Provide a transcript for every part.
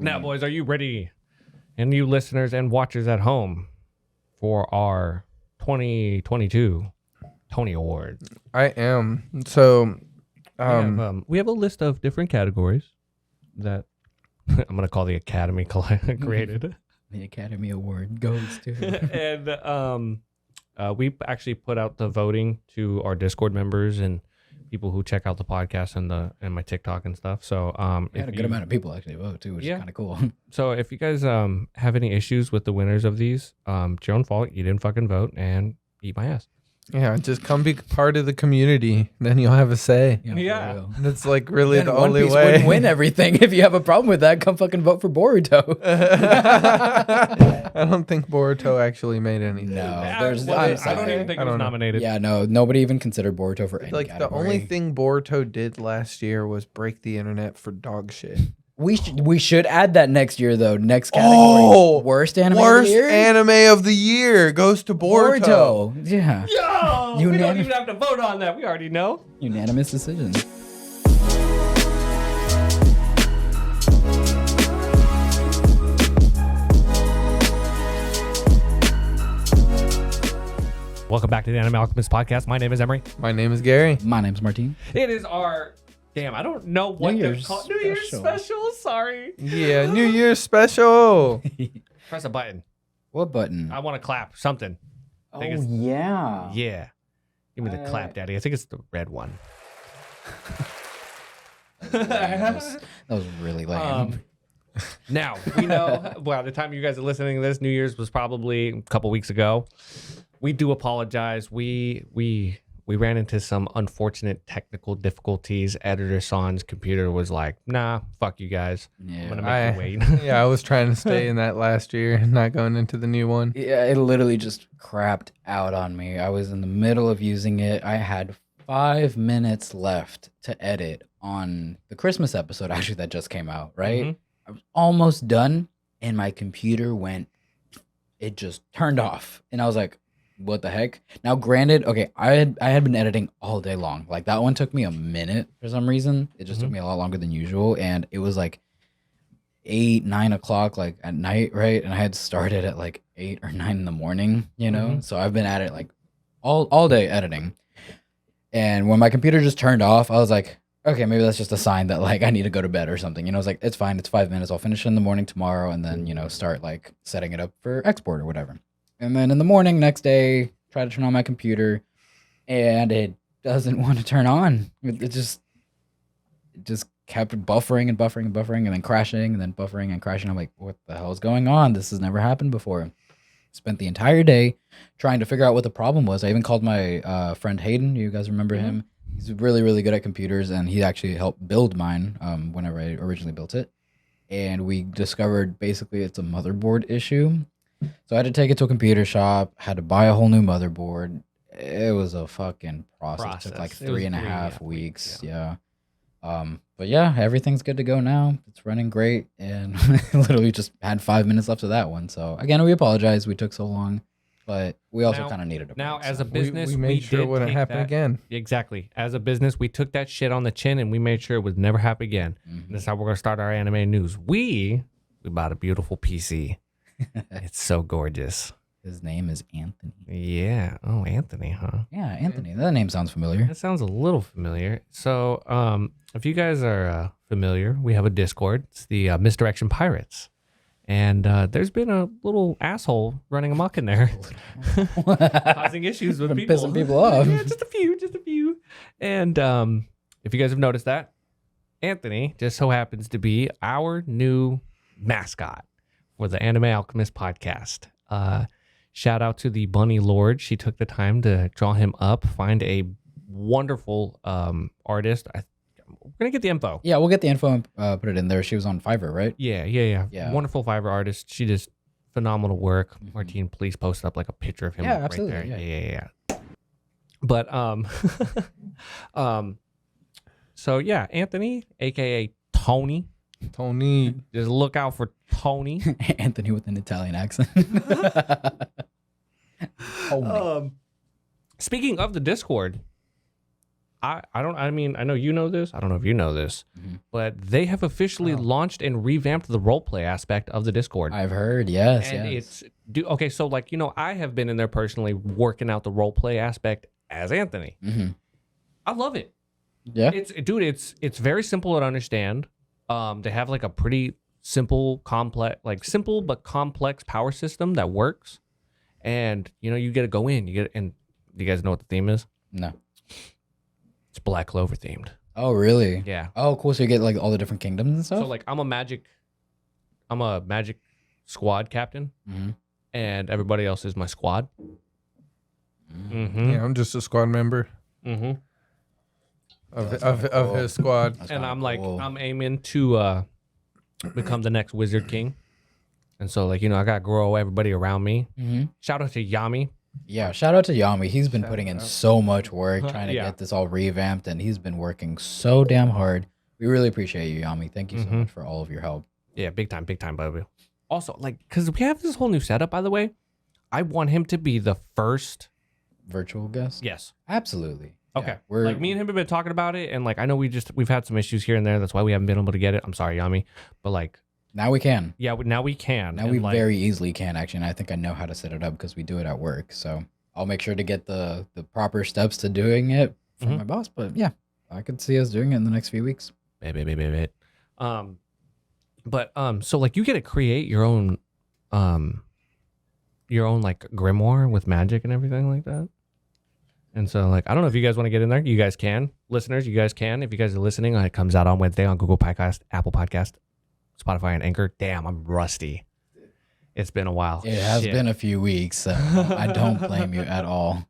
Now, boys, are you ready? And you listeners and watchers at home for our 2022 Tony Awards. I am. So we have a list of different categories that I'm going to call the Academy created. The Academy Award goes to. And we actually put out the voting to our Discord members and people who check out the podcast and my TikTok and stuff. So We had a good amount of people actually vote too, which is kind of cool. So if you guys have any issues with the winners of these, it's your own fault. You didn't fucking vote and eat my ass. yeah, just come be part of the community. Then you'll have a say. Yeah. For real. That's like really Then the One only Piece way. wouldn't win everything. If you have a problem with that, come fucking vote for Boruto. I don't think Boruto actually made anything. No, I there's. don't I'm even sorry. think I it was don't know. nominated. Yeah, no, nobody even considered Boruto for any Like category. the only thing Boruto did last year was break the internet for dog shit. We should add that next year though. Next category. Oh, worst anime Worst of the year. anime of the year goes to Boruto. Yeah. Yo, we don't Unanimous- even have to vote on that. We already know. Unanimous decision. Welcome back to the Anime Alchemists podcast. My name is Emery. My name is Gary. My name's Martin. It is our I don't know what New they're Year's called. New Year's special. Sorry. Yeah, New Year's special. Press a button. What button? I want to clap something. Oh think it's- yeah. Yeah. Give me the clap, daddy. I think it's the red one. That was really lame. Now, we know, well, the time you guys are listening to this, New Year's was probably a couple weeks ago. We do apologize. We ran into some unfortunate technical difficulties. Editor Son's computer was like, nah, fuck you guys. I'm going to make you wait. Yeah, I was trying to stay in that last year, not going into the new one. Yeah, it literally just crapped out on me. I was in the middle of using it. I had 5 minutes left to edit on the Christmas episode, actually, that just came out, right? Mhm. I was almost done, and my computer it just turned off. And I was like, what the heck? Now, granted, okay, I had been editing all day long. Like, that one took me a minute for some reason. It just took me a lot longer than usual. And it was like 8, 9 o'clock, like at night, right? And I had started at like 8 or 9 in the morning, you know? So I've been at it like all day editing. And when my computer just turned off, I was like, okay, maybe that's just a sign that like I need to go to bed or something. You know, I was like, it's fine. It's 5 minutes. I'll finish it in the morning tomorrow and then, start like setting it up for export or whatever. And then in the morning, next day, try to turn on my computer and it doesn't want to turn on. It just kept buffering and buffering and buffering and then crashing and then buffering and crashing. I'm like, what the hell is going on? This has never happened before. Spent the entire day trying to figure out what the problem was. I even called my friend Hayden. You guys remember him? He's really, really good at computers, and he actually helped build mine whenever I originally built it. And we discovered basically it's a motherboard issue. So I had to take it to a computer shop, had to buy a whole new motherboard. It was a fucking process. It took like 3.5 weeks. Yeah. But yeah, everything's good to go now. It's running great. And literally just had 5 minutes left of that one. So again, we apologize we took so long, but we also kind of needed a break. Now, as a business, we made sure it wouldn't happen again. Exactly. As a business, we took that shit on the chin and we made sure it would never happen again. And that's how we're going to start our anime news. We bought a beautiful PC. It's so gorgeous. His name is Anthony. Yeah. Oh, Anthony, huh? Yeah, Anthony. That name sounds familiar. That sounds a little familiar. So, if you guys are familiar, we have a Discord. It's the Misdirection Pirates. And there's been a little asshole running amok in there, causing issues with Been people. pissing people off. Yeah, just a few. And if you guys have noticed that, Anthony just so happens to be our new mascot for the Anime Alchemist podcast. Shout out to the Bunny Lord. She took the time to draw him up, find a wonderful artist. We're going to get the info. Yeah, we'll get the info and put it in there. She was on Fiverr, right? Yeah. Wonderful Fiverr artist. She does phenomenal work. Martine, please post up like a picture of him Yeah, right absolutely. there. Yeah. But so yeah, Anthony, aka Tony. Just look out for Tony. Anthony with an Italian accent. Speaking of the Discord, I mean, I know you know this. I don't know if you know this, but they have officially launched and revamped the roleplay aspect of the Discord. I've heard, yes, And yes. okay, so like, I have been in there personally working out the roleplay aspect as Anthony. I love it. Yeah. It's very simple to understand. They have like a pretty simple but complex power system that works. And you get to go in, and do you guys know what the theme is? No. It's Black Clover themed. Oh, really? Yeah. Oh, cool. So you get like all the different kingdoms and stuff? So like I'm a magic squad captain, and everybody else is my squad. Yeah, I'm just a squad member of his squad. That's And kinda I'm like, cool. I'm aiming to become the next Wizard King. And so like, I gotta grow everybody around me. Shout out to Yami. Yeah, shout out to Yami. He's been putting in so much work trying to Yeah. get this all revamped, and he's been working so damn hard. We really appreciate you, Yami. Thank you so much for all of your help. Yeah, big time, baby. Also, like, because we have this whole new setup, by the way, I want him to be the first. Virtual guest? Yes. Absolutely. Okay. Yeah, Like, me and him have been talking about it, and like, I know we've had some issues here and there. That's why we haven't been able to get it. I'm sorry, Yami. But like, now we can. yeah, now we can. Now And, we like, very easily can, actually. And I think I know how to set it up because we do it at work. So I'll make sure to get the proper steps to doing it from my boss. But yeah, I could see us doing it in the next few weeks. But so like you get to create your own like grimoire with magic and everything like that. And so like I don't know if you guys want to get in there. You guys can. Listeners, you guys can. If you guys are listening, it comes out on Wednesday on Google Podcast, Apple Podcast, Spotify, and Anchor. Damn, I'm rusty. It's been a while. It has Shit. been a few weeks. So I don't blame you at all.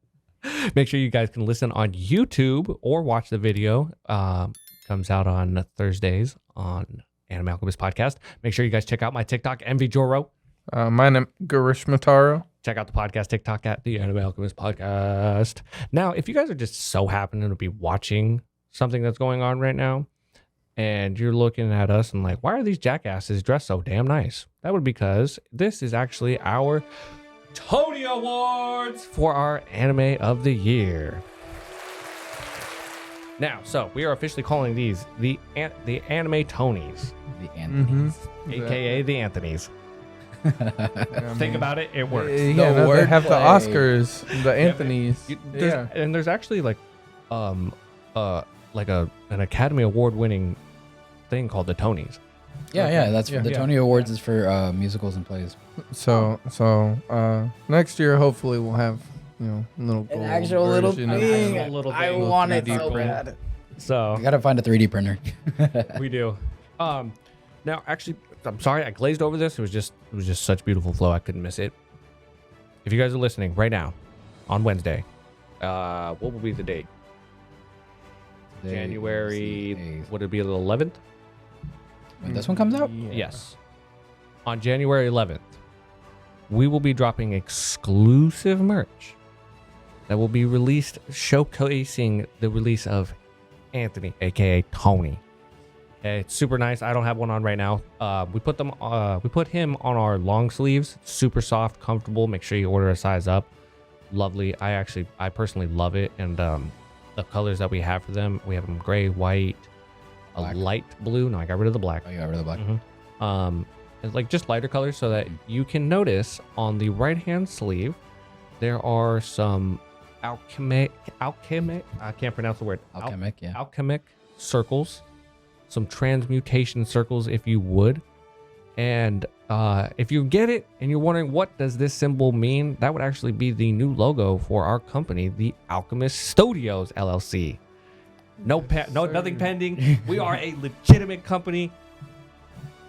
Make sure you guys can listen on YouTube or watch the video. Comes out on Thursdays on Anime Alchemist Podcast. Make sure you guys check out my TikTok, MV Joro. My name Garish Mataro. Check out the podcast TikTok at the Anime Alchemist Podcast. Now, if you guys are just so happening to be watching something that's going on right now, and you're looking at us and like, why are these jackasses dressed so damn nice? That would be because this is actually our Tony Awards for our Anime of the Year. Now, so we are officially calling these the Anime Tonys, The Anthony's. aka the Anthonys. Think about it, it works. Yeah, no, they have the wordplay. Oscars, the Anthonys. And there's actually like an Academy Award winning thing called the Tonys. Yeah, that's Yeah. the Tony Awards is for musicals and plays. So next year hopefully we'll have a little gold actual little version of thing. it. Little I thing. want it 3D so print. bad. So I gotta find a 3D printer. we do. Now actually, I'm sorry I glazed over this. It was just such beautiful flow. I couldn't miss it. If you guys are listening right now, on Wednesday, what will be the date? January. Would it be the 11th? When this one comes out? Yeah. Yes. On January 11th, we will be dropping exclusive merch that will be released, showcasing the release of Anthony, aka Tony. It's super nice. I don't have one on right now. We put him on our long sleeves. Super soft, comfortable. Make sure you order a size up. Lovely. I personally love it. And the colors that we have for them, we have them gray, white, Black. a light blue. No, I got rid of the black. Oh, you got rid of the black. It's like just lighter colors so that you can notice on the right hand sleeve there are some alchemic I can't pronounce the word. Alchemic, yeah. Alchemic circles, some transmutation circles if you would. And if you get it and you're wondering what does this symbol mean, that would actually be the new logo for our company, the Alchemist Studios LLC. Nothing pending. We are a legitimate company.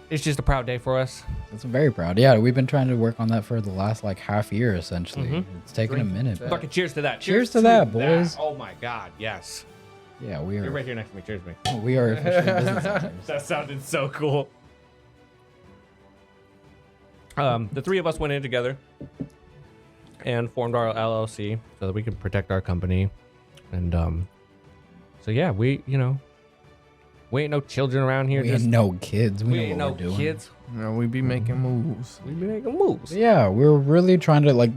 It's just a proud day for us. It's very proud. Yeah, we've been trying to work on that for the last like half year essentially. It's taken a minute. but- Fucking cheers to that. Cheers to that, boys. Oh my God, yes. Yeah, we You're are. right here next to me. Cheers to me. We are officially business owners. That sounded so cool. The three of us went in together and formed our LLC so that we could protect our company. And so yeah, we ain't no children around here. We ain't no kids. we We ain't know no what we're doing. kids. We be making moves. We be making moves. But yeah, we're really trying to like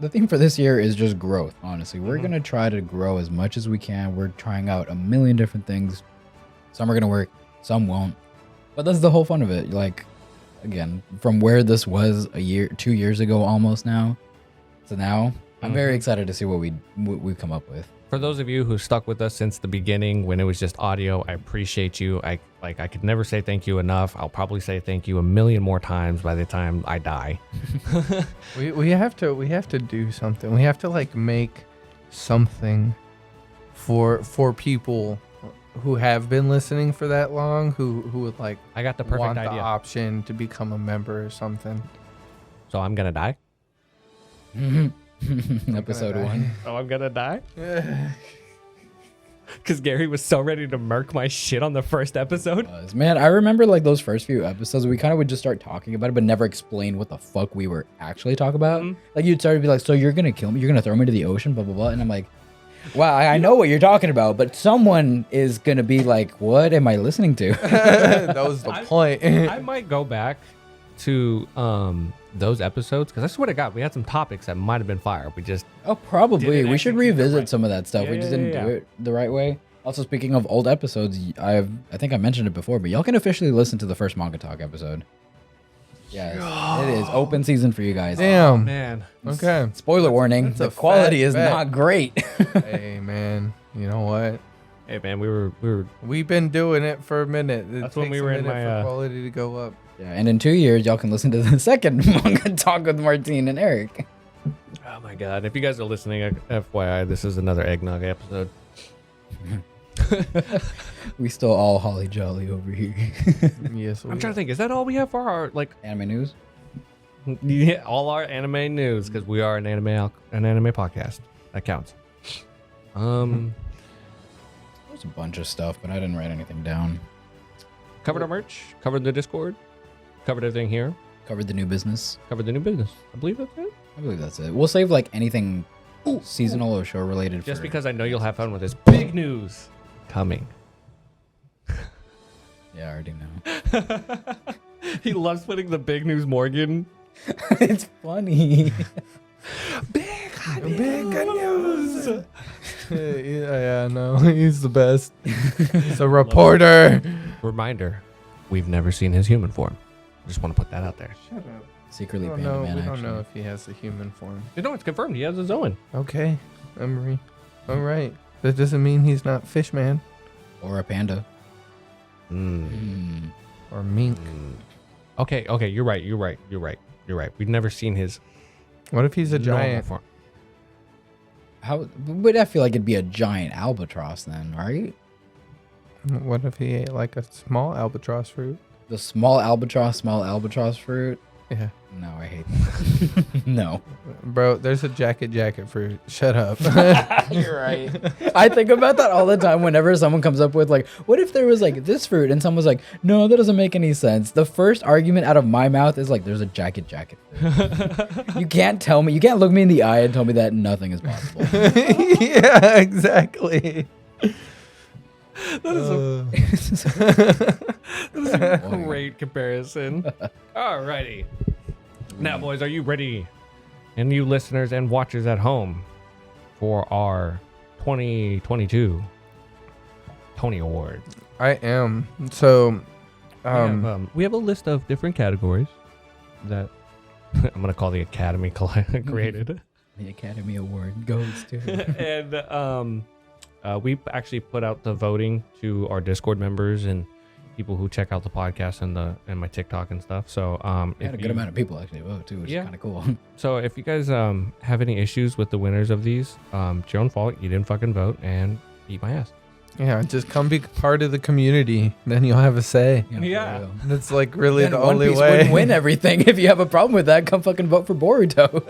the theme for this year is just growth. Honestly, we're gonna try to grow as much as we can. We're trying out a million different things. Some are gonna work, some won't. But that's the whole fun of it. Like, again, from where this was 2 years ago, almost now, to now, I'm very excited to see what we come up with. For those of you who stuck with us since the beginning when it was just audio, I appreciate you. I could never say thank you enough. I'll probably say thank you a million more times by the time I die. We have to do something. We have to like make something for people who have been listening for that long, who would like I got the perfect want idea. the option to become a member or something. So I'm gonna die. Episode die. 1. Oh, I'm gonna die? Because Gary was so ready to murk my shit on the first episode. Man, I remember like those first few episodes, we kind of would just start talking about it, but never explain what the fuck we were actually talking about. Like you'd start to be like, so you're gonna kill me? You're gonna throw me to the ocean? Blah, blah, blah. And I'm like, wow, I know what you're talking about, but someone is gonna be like, what am I listening to? That was the point. I might go back to those episodes because I swear to God, we had some topics that might have been fire. We just Probably. Didn't We should execute it revisit right. some of that stuff. We just didn't do it the right way. Also, speaking of old episodes, I think I mentioned it before, but y'all can officially listen to the first Manga Talk episode. Yes, it is open season for you guys. Damn. man. Okay. Spoiler warning: that's the a quality fat is bet. not great. Hey man, you know what? Hey man, we were We've been doing it for a minute. That's when we were in my, for quality to go up. Yeah, and in 2 years, y'all can listen to the second Manga Talk with Martine and Eric. oh my God. If you guys are listening, FYI, this is another eggnog episode. We still all holly jolly over here. Yes. I'm trying to think, is that all we have for our like Anime news. yeah, all our anime news because we are an anime podcast. That counts. There's a bunch of stuff, but I didn't write anything down. Covered our merch, covered the Discord, covered everything here, Covered the new business. covered the new business. I believe that's it. I believe that's it. We'll save like anything seasonal or show related. Just for because I know you'll have fun with this big news coming. Yeah, I already know. He loves putting the big news Morgan. It's funny. Big news. Yeah, no, he's the best. He's a reporter. Reminder, we've never seen his human form. Just want to put that out there. Shut up. Secretly We Panda Man, don't actually. know if he has the human form. You know, it's confirmed. He has his own. Okay, Emery. All right. That doesn't mean he's not Fishman Or a panda. or Mink. Okay, you're right. We've never seen his What if he's a normal giant? form. How would I feel like it'd be a giant albatross then, right? What if he ate like a small albatross fruit? The small albatross fruit. Yeah. No, I hate that. No. Bro, there's a jacket fruit. Shut up. You're right. I think about that all the time whenever someone comes up with like, what if there was like this fruit and someone's like, no, that doesn't make any sense. The first argument out of my mouth is like, there's a jacket fruit. You can't tell me, you can't look me in the eye and tell me that nothing is possible. Yeah, exactly. That is a great comparison. Alrighty. Now, boys, are you ready? And you listeners and watchers at home for our 2022 Tony Awards. I am. So, We have a list of different categories that I'm going to call the Academy created. The Academy Award goes to. And we actually put out the voting to our Discord members and people who check out the podcast and my TikTok and stuff. So We had a good amount of people actually vote too, which Yeah. is kind of cool. So if you guys have any issues with the winners of these, it's your own fault. You didn't fucking vote and eat my ass. yeah, just come be part of the community. Then you'll have a say. For Yeah. real. That's like really Then the One only Piece way. wouldn't win everything. If you have a problem with that, come fucking vote for Boruto.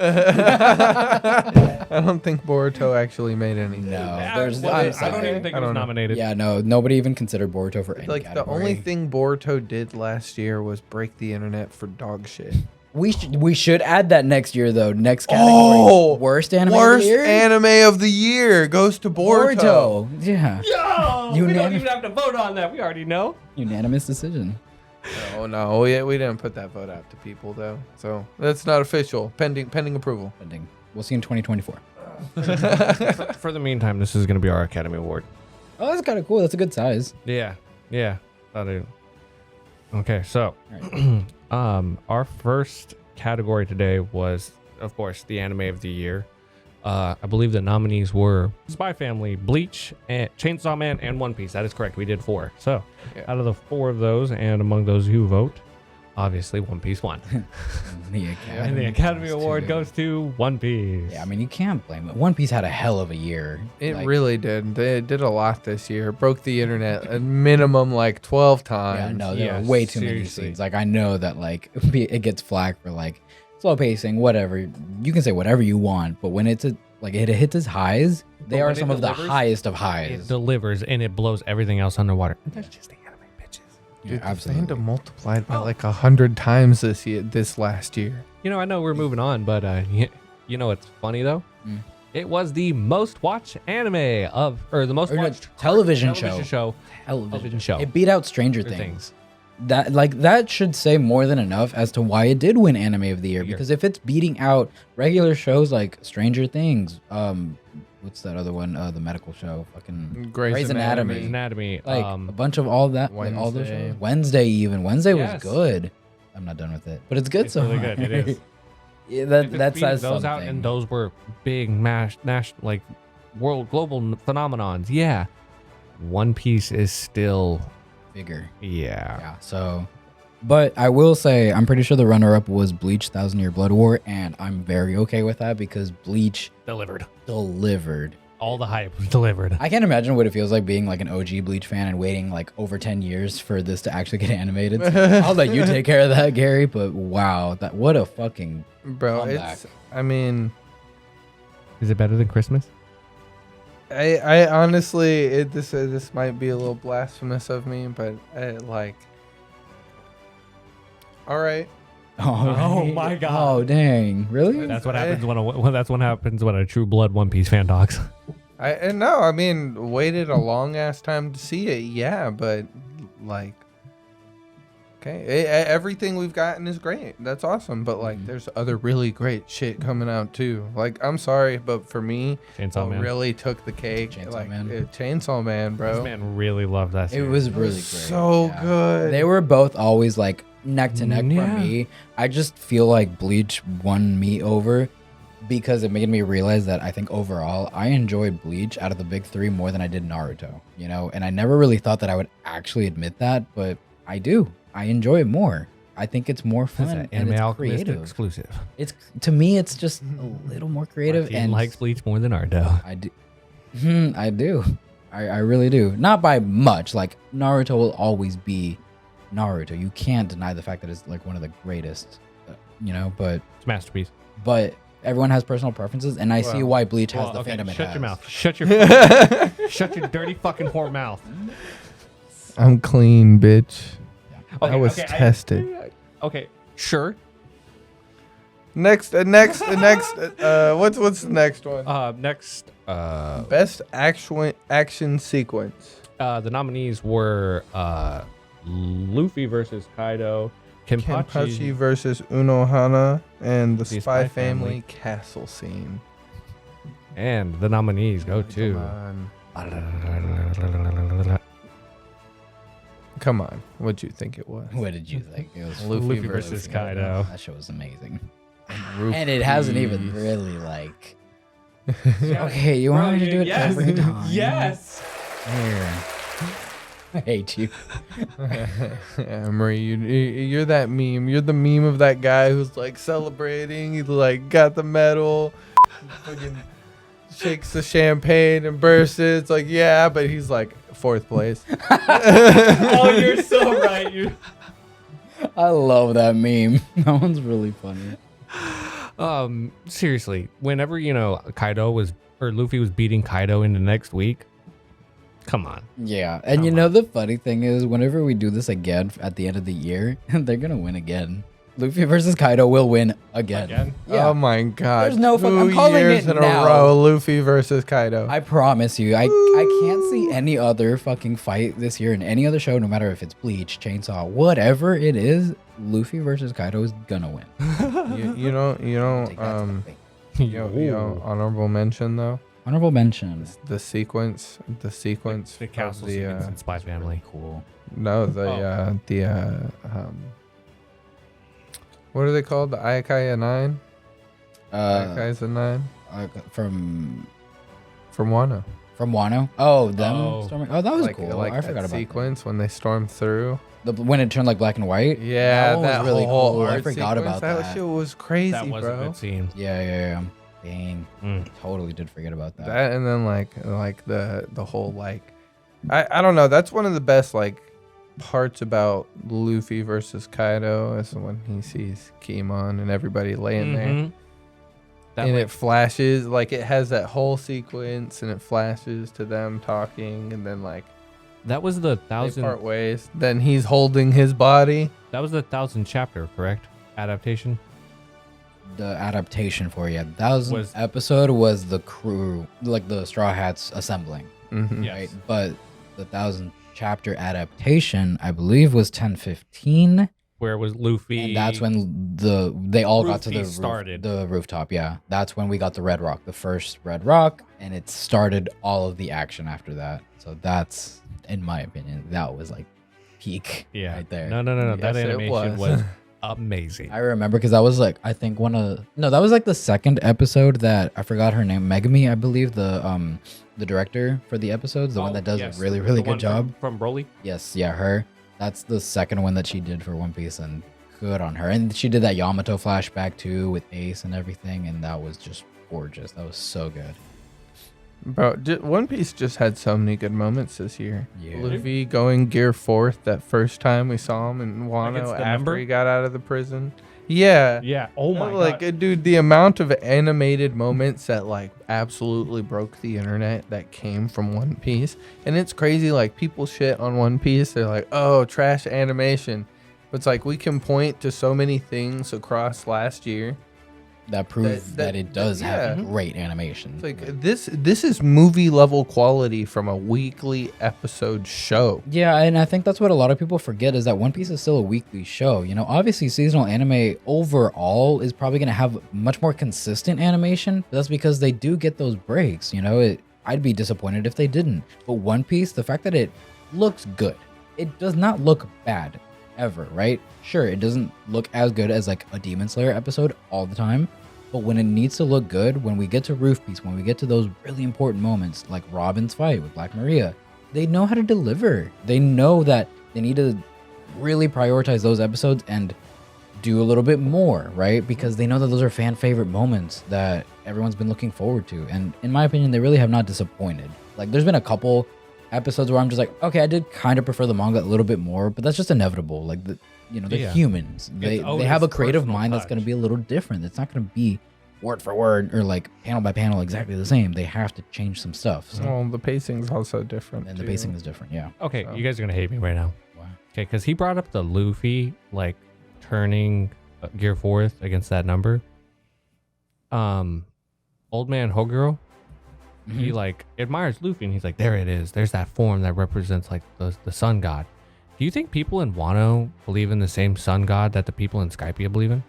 I don't think Boruto actually made anything. No. I There's- don't I'm even sorry. think I it was don't know. nominated. Yeah, no, nobody even considered Boruto for any Like category. the only thing Boruto did last year was break the internet for dog shit. we should add that next year though. Next category. Oh! Worst anime of Worst the year? anime of the year goes to Boruto. Yeah. Yo, we don't Unanim- even have to vote on that. We already know. Unanimous decision. Oh no, we didn't put that vote out to people though, so that's not official. Pending approval. Pending. We'll see you in 2024. For the meantime, this is going to be our Academy Award. Oh, that's kind of cool. That's a good size. Yeah. Okay, so All right. our first category today was, of course, the anime of the year. I believe the nominees were Spy Family, Bleach, and Chainsaw Man, and One Piece. That is correct. We did 4. So, out of the 4 of those, and among those who vote, obviously One Piece won. And the Academy Award goes to One Piece. Yeah, I mean, you can't blame it. One Piece had a hell of a year. It really did. They did a lot this year. Broke the internet a minimum like 12 times. Yeah, no, there are way too many scenes. Like, I know that like it gets flack for like slow pacing, whatever. You can say whatever you want, but when it hits its highs, they are some of the highest of highs. It delivers and it blows everything else underwater. That's just the anime, bitches. Yeah, Dude, absolutely. fandom multiplied by like 100 times this last year. You know, I know we're moving on, but you know what's funny though? It was the most watched anime the most watched television show. Television show. It beat out Stranger Things. That should say more than enough as to why it did win Anime of the Year. Because if it's beating out regular shows like Stranger Things, what's that other one? The medical show, fucking Grey's Anatomy. Grey's Anatomy. Like a bunch of all that, like all those shows. Wednesday was good. I'm not done with it, but it's good. It's really good. It is. Yeah, that says those something. out, and those were big like global phenomenons. Yeah, One Piece is still bigger. Yeah. So, but I will say I'm pretty sure the runner-up was Bleach: 1,000-Year Blood War, and I'm very okay with that because Bleach delivered. All the hype was delivered. I can't imagine what it feels like being like an OG Bleach fan and waiting like over 10 years for this to actually get animated. I'll let you take care of that, Gary. But wow, what a fucking comeback. I mean, is it better than Christmas? I honestly, this might be a little blasphemous of me, but all right. Oh my God. Oh dang! Really? That's what happens when a true blood One Piece fan talks. I mean, waited a long ass time to see it. Yeah, but like, okay, everything we've gotten is great. That's awesome. But like, there's other really great shit coming out too. Like, I'm sorry, but for me, Chainsaw Man really took the cake. Chainsaw Man. Chainsaw Man, bro. This man really loved that series. It was really great. So good. They were both always like neck to neck Yeah. for me. I just feel like Bleach won me over because it made me realize that I think overall I enjoyed Bleach out of the big 3 more than I did Naruto, you know? And I never really thought that I would actually admit that, but I do. I enjoy it more. I think it's more fun It's an and Anime it's Alchemist creative. exclusive. It's to me it's just a little more creative Martin and likes Bleach more than Naruto. I do. I do. I really do. Not by much. Like Naruto will always be Naruto. You can't deny the fact that it's like one of the greatest, you know, but It's a masterpiece. everyone has personal preferences and I see why Bleach has the fandom it Shut has. your mouth. Shut your dirty fucking whore mouth. I'm clean, bitch. Okay, I was tested. Okay, sure. Next, what's the next one? Next, Best action sequence. the nominees were Luffy versus Kaido, Kenpachi versus Unohana, and the The Spy Spy Family castle scene. and the nominees go to. Come on, what'd you think it was? What did you think? It was Luffy versus Kaido. That show was amazing. Roof And it hasn't even piece. really like okay, you want me to do it every time? Yes. Here. I hate you. Yeah, Marie, you're that meme. You're the meme of that guy who's like celebrating. He like got the medal, fucking shakes the champagne and bursts it. It's like, yeah, but he's like 4th place. Oh, you're so right. I love that meme. That one's really funny. Seriously, whenever Luffy was beating Kaido in the next week, come on. Yeah, and you know the funny thing is, whenever we do this again at the end of the year, they're gonna win again. Luffy versus Kaido will win again. Yeah. Oh my god. There's no fuck- I'm 2 calling years it in now. a row, Luffy versus Kaido. I promise you, I can't see any other fucking fight this year in any other show, no matter if it's Bleach, Chainsaw, whatever it is. Luffy versus Kaido is gonna win. you know, Take that to the bank. Honorable mention though. Honorable mention. The sequence The castle of the, sequence in Spy Family. Cool. no, what are they called? The Ayakaya 9? Ayakai's 9? From Wano. Wano. Oh, them Oh. storming. Oh, that was Like, cool. like I forgot that about sequence when they stormed through. that. When it turned like black and white. Yeah, one was that really whole cool. I art forgot sequence, about that. shit was crazy, That was bro. a good scene. Yeah. Dang. Mm. Totally did forget about that. That and then like the whole like I don't know, that's one of the best like parts about Luffy versus Kaido is when he sees Kimon and everybody laying there. Mhm. That And way- it flashes, like it has that whole sequence and it flashes to them talking and then like that was the they 1000. part ways. Then he's holding his body. That was the 1000 chapter, correct? Adaptation. The adaptation for you. 1000th Was- episode was the crew, like the Straw Hats assembling, Mm-hmm. Yes. right? But the 1000th chapter adaptation, I believe, was 1015, Where was Luffy? and that's when they all got to Luffy the started. the rooftop. Yeah, that's when we got the Red Rock, the first Red Rock, and it started all of the action after that. So that's, in my opinion, that was like peak. Yeah. right there. No. That Yes, it animation was amazing. I remember because that was like, I think that was like the second episode that I forgot her name, Megami, I believe, the director for the episodes, the one that does yes, a really the really one good job. from Broly. Yes, yeah, her. That's the second one that she did for One Piece, and good on her. And she did that Yamato flashback too with Ace and everything, and that was just gorgeous. That was so good. Bro, One Piece just had so many good moments this year. Yeah. Luffy going gear fourth that first time we saw him in Against Wano the after member? he got out of the prison. Yeah. Yeah. Oh my Like, god. dude, the amount of animated moments that like absolutely broke the internet that came from One Piece. And it's crazy, like people shit on One Piece. They're like, oh, trash animation. But it's like we can point to so many things across last year. That proves that it does have yeah. great animation. It's like this is movie level quality from a weekly episode show. Yeah, and I think that's what a lot of people forget is that One Piece is still a weekly show. You know, obviously seasonal anime overall is probably going to have much more consistent animation, but that's because they do get those breaks. You know, I'd be disappointed if they didn't. But One Piece, the fact that it looks good, it does not look bad ever, right? Sure, it doesn't look as good as like a Demon Slayer episode all the time, but when it needs to look good, when we get to Roof Piece, when we get to those really important moments like Robin's fight with Black Maria, they know how to deliver. They know that they need to really prioritize those episodes and do a little bit more, right? Because they know that those are fan favorite moments that everyone's been looking forward to. And in my opinion, they really have not disappointed. Like there's been a couple episodes where I'm just like, okay, I did kind of prefer the manga a little bit more, but that's just inevitable. Like they're Yeah. humans. They always have a creative personal mind that's touch. going to be a little different. It's not going to be word for word or like panel by panel exactly the same. They have to change some stuff. So, Well, the pacing's also different. and the too. pacing is different. Yeah. Okay, So- you guys are gonna hate me right now. Wow. Okay, because he brought up the Luffy like turning gear fourth against that number. Old man Hoguro, he Mhm. like admires Luffy and he's like, there it is. There's that form that represents like the sun god. Do you think people in Wano believe in the same sun god that the people in Skypiea believe in?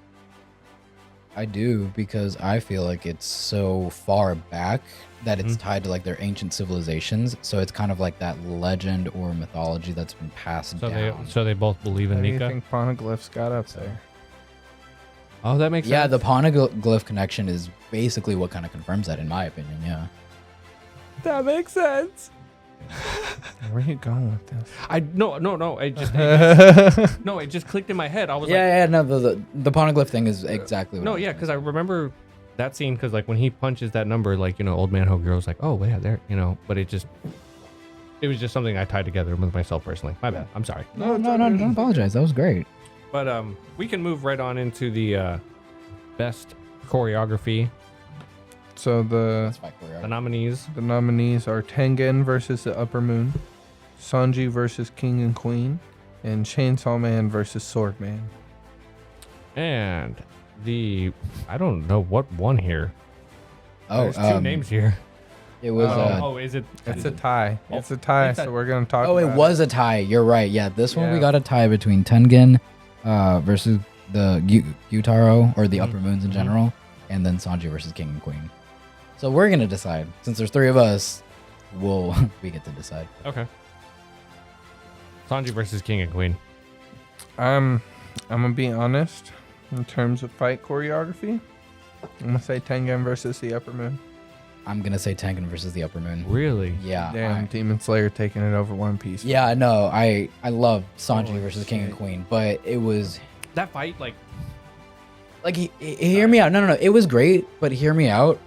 I do, because I feel like it's so far back that it's tied to like their ancient civilizations. So it's kind of like that legend or mythology that's been passed down. So they both believe How in do you Nika. think poneglyphs got up there? Oh, that makes Yeah, sense. the poneglyph connection is basically what kind of confirms that, in my opinion. Yeah. That makes sense. Where are you going with this? No. It just clicked in my head. I was like, Yeah. No, the poneglyph thing is exactly what no, I was yeah, gonna because I say. remember that scene because like when he punches that number, like old man Hogoro's like, oh yeah, there, but it was just something I tied together with myself personally. My bad. I'm sorry. No, don't apologize. That was great. But we can move right on into the best choreography. So That's my The choreography. nominees. the nominees are Tengen versus the Upper Moon, Sanji versus King and Queen, and Chainsaw Man versus Sword Man. And I don't know what won here. Oh, There's two names here. It was. Is it? It's a tie. It's a tie, It's a- so we're gonna talk Oh, about it was a tie. You're right. Yeah, this one we Yeah. got a tie between Tengen versus the Gyutaro or the Upper Moons in Mhm. general. and then Sanji versus King and Queen. So we're gonna decide. Since there's 3 of us, we get to decide. Okay. Sanji versus King and Queen. I'm gonna be honest in terms of fight choreography. I'm gonna say Tengen versus the Upper Moon. I'm gonna say Tengen versus the Upper Moon. Really? Yeah. Damn, Demon Slayer taking it over One Piece. Yeah, no, I love Sanji Holy versus King and shit. Queen, but it was That fight, like, hear me out. No, it was great, but hear me out.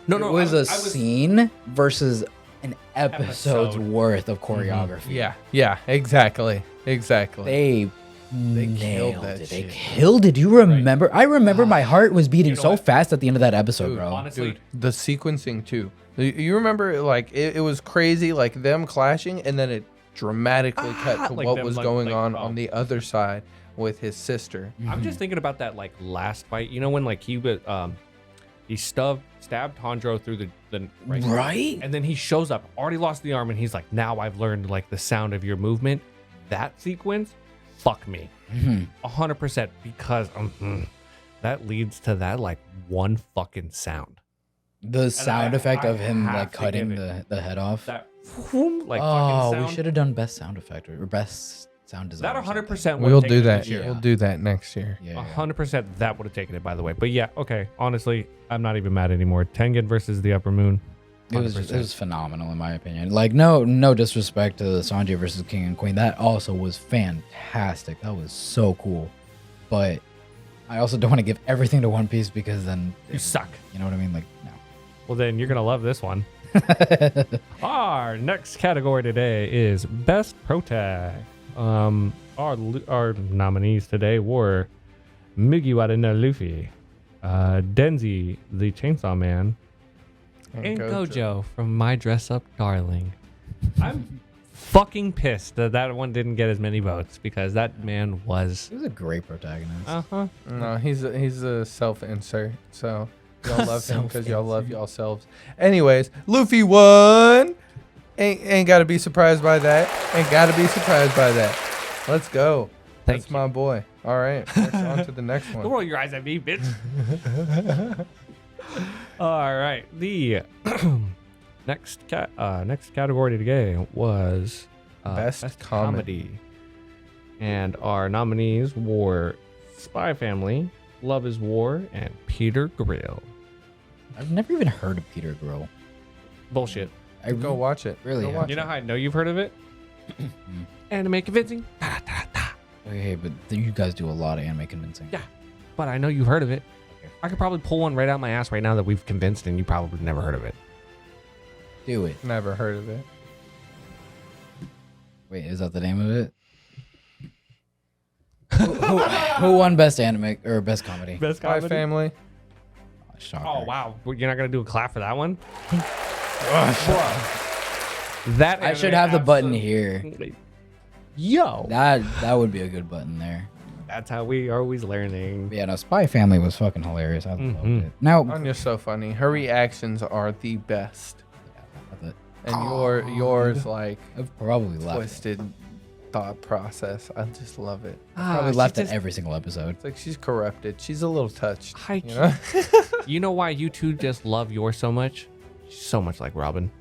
no, It was a I scene versus an episode's Episode. worth of choreography. Yeah, exactly. They killed nailed that it. They shit. killed it. You remember? I remember my heart was beating You know so what? fast at the end of that episode, Dude, bro. honestly, Dude, the sequencing too. You remember, like it was crazy, like them clashing, and then it dramatically cut to like what them, was like- going like, on oh. the other side with his sister. I'm just thinking about that like last fight. You know when like he was he stabbed Tanjiro through the Right? and then he shows up, already lost the arm, and he's like, now I've learned like the sound of your movement. That sequence, fuck me, Mhm. 100% because that leads to that like one fucking sound. The sound effect I of him have like to cutting give it the head off. That like Oh, fucking we sound. should have done best sound effect or best sound design. That or something. 100% We'll would do that. year. We'll do that next year. Yeah. 100% that would have taken it, by the way. But yeah, okay. Honestly, I'm not even mad anymore. Tengen versus the Upper Moon. It 100%. was phenomenal in my opinion. Like no disrespect to Sanji versus King and Queen. That also was fantastic. That was so cool. But I also don't want to give everything to One Piece because then You suck. You know what I mean? Like no. Well, then you're going to love this one. Our next category today is Best Protag. Our nominees today were Mugiwara no Luffy, Denzi the Chainsaw Man, and Gojo from My Dress Up Darling. I'm fucking pissed that that one didn't get as many votes because that man was. He was a great protagonist. Uh-huh. No, he's a self-insert, so y'all love him because y'all love yourselves. Anyways, Luffy won. Ain't gotta be surprised by that. Ain't gotta be surprised by that. Let's go. Thank That's my boy. All right, next on to the next Don't one. roll your eyes at me, bitch. All right. The next category today was Best comedy. And our nominees were Spy Family, Love is War, and Peter Grill. I've never even heard of Peter Grill. Bullshit. I Go watch it. Really Go have. watch You know it. how I know you've heard of it? Anime convincing. Okay, but you guys do a lot of anime convincing. Yeah. But I know you've heard of it. Okay. I could probably pull one right out my ass right now that we've convinced and you probably never heard of it. Do it. Never heard of it. Wait, is that the name of it? who won best anime or best comedy? Best Spy Family. Shocker. Oh, wow. You're not going to do a clap for that one? That I should anime have the button absolutely- here. Yo. That would be a good button there. That's how we are always learning. But yeah, no, Spy Family was fucking hilarious. I loved Mhm. it. Now, Anya's so funny. Her reactions are the best. but And yours like I've probably left. twisted thought process. I just love it. Probably left at every single episode. It's like she's corrupted. She's a little touched. I You know? You know why you two just love yours so much? She's so much like Robin.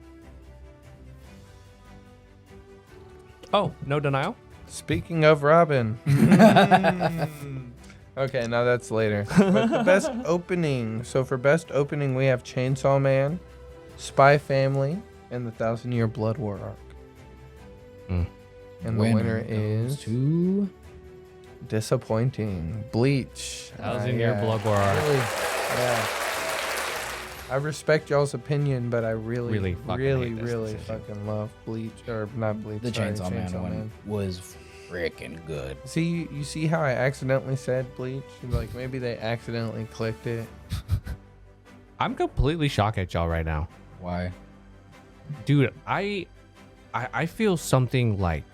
Oh, no denial? Speaking of Robin. Okay, now that's later. But the best opening. So for best opening, we have Chainsaw Man, Spy Family, and the 1,000-Year Blood War arc. Mm. And the winner goes is to disappointing. Bleach. 1,000-Year Yeah. Blood War arc. Really, yeah. I respect y'all's opinion, but I really, Really really, fucking hate this really decision. fucking love Bleach, or not Bleach. the sorry, Chainsaw Man one was freaking good. See, you see how I accidentally said Bleach? Like maybe they accidentally clicked it. I'm completely shocked at y'all right now. Why? Dude, I feel something like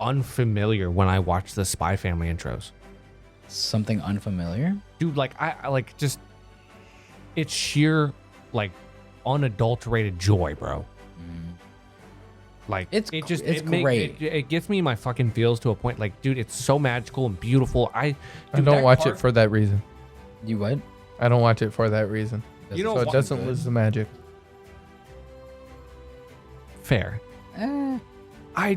unfamiliar when I watch the Spy Family intros. Something unfamiliar? Dude, like I like just it's sheer like unadulterated joy, bro. Like It's great. It gets me in my fucking feels to a point. Like, dude, it's so magical and beautiful. I don't watch it for that reason. You what? I don't watch it for that reason. You don't So it watch doesn't good. lose the magic. Fair. Eh, I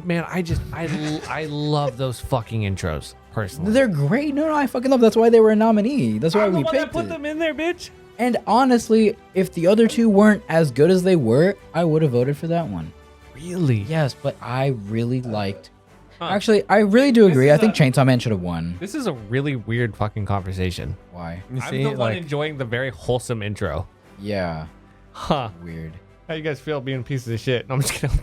love those fucking intros personally. they're great. No, I fucking love. That's why they were a nominee. That's why I'm the we one that picked put it. them in there, bitch. And honestly, if the other two weren't as good as they were, I would have voted for that one. Really? Yes, but I really liked. Huh. Actually, I really do This agree. is I think a- Chainsaw Man should have won. This is a really weird fucking conversation. Why? You I'm see, the one like, enjoying the very wholesome intro. Yeah, Huh. weird. How you guys feel being pieces of shit? No, I'm just kidding.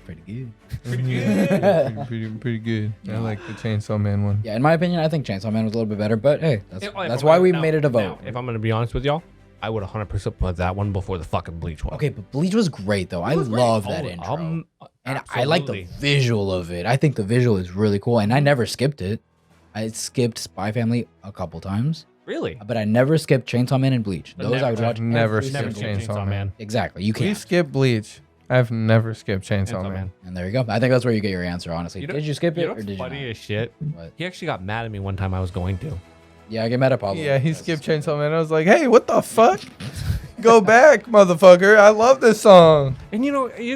Pretty good. pretty good. I like the Chainsaw Man one. Yeah, in my opinion, I think Chainsaw Man was a little bit better. But hey, If that's I'm why gonna- we now- made it a now, vote. if I'm gonna be honest with y'all, I would 100% put that one before the fucking Bleach one. Okay, but Bleach was great though. I It was great. love that Oh, intro. And I like the absolutely. visual of it. I think the visual is really cool. And I never skipped it. I skipped Spy Family a couple times, Really. but I never skipped Chainsaw Man and Bleach. But Those I would never- watch. never every skipped single Chainsaw day. Man. Exactly. You We can't. skip Bleach. I've never skipped Chainsaw, Chainsaw Man. And there you go. I think that's where you get your answer, honestly. know- Did you skip it You know or what's did you funny not? as shit? What? He actually got mad at me one time I was going to. Yeah, I get mad at Pablo. Yeah, he That's skipped just- Chainsaw Man. I was like, hey, what the fuck? Go back, motherfucker. I love this song. And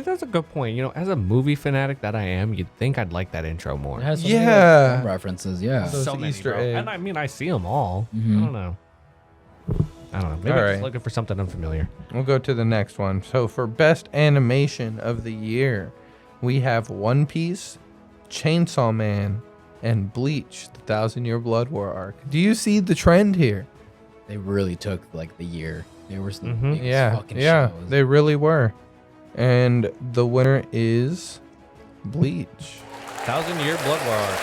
that's a good point. As a movie fanatic that I am, you'd think I'd like that intro more. It has so many, like, Yeah. film references. Yeah. So- So Those many, Easter bro. eggs. And I mean, I see them all. Mhm. I don't know. Maybe All I'm right. just looking for something unfamiliar. We'll go to the next one. So for best animation of the year, we have One Piece, Chainsaw Man, and Bleach, the 1,000-Year Blood War arc. Do you see the trend here? They really took like the year. They were the Mhm. biggest Yeah, fucking yeah, shows. they really were. And the winner is Bleach. 1,000-Year Blood War arc.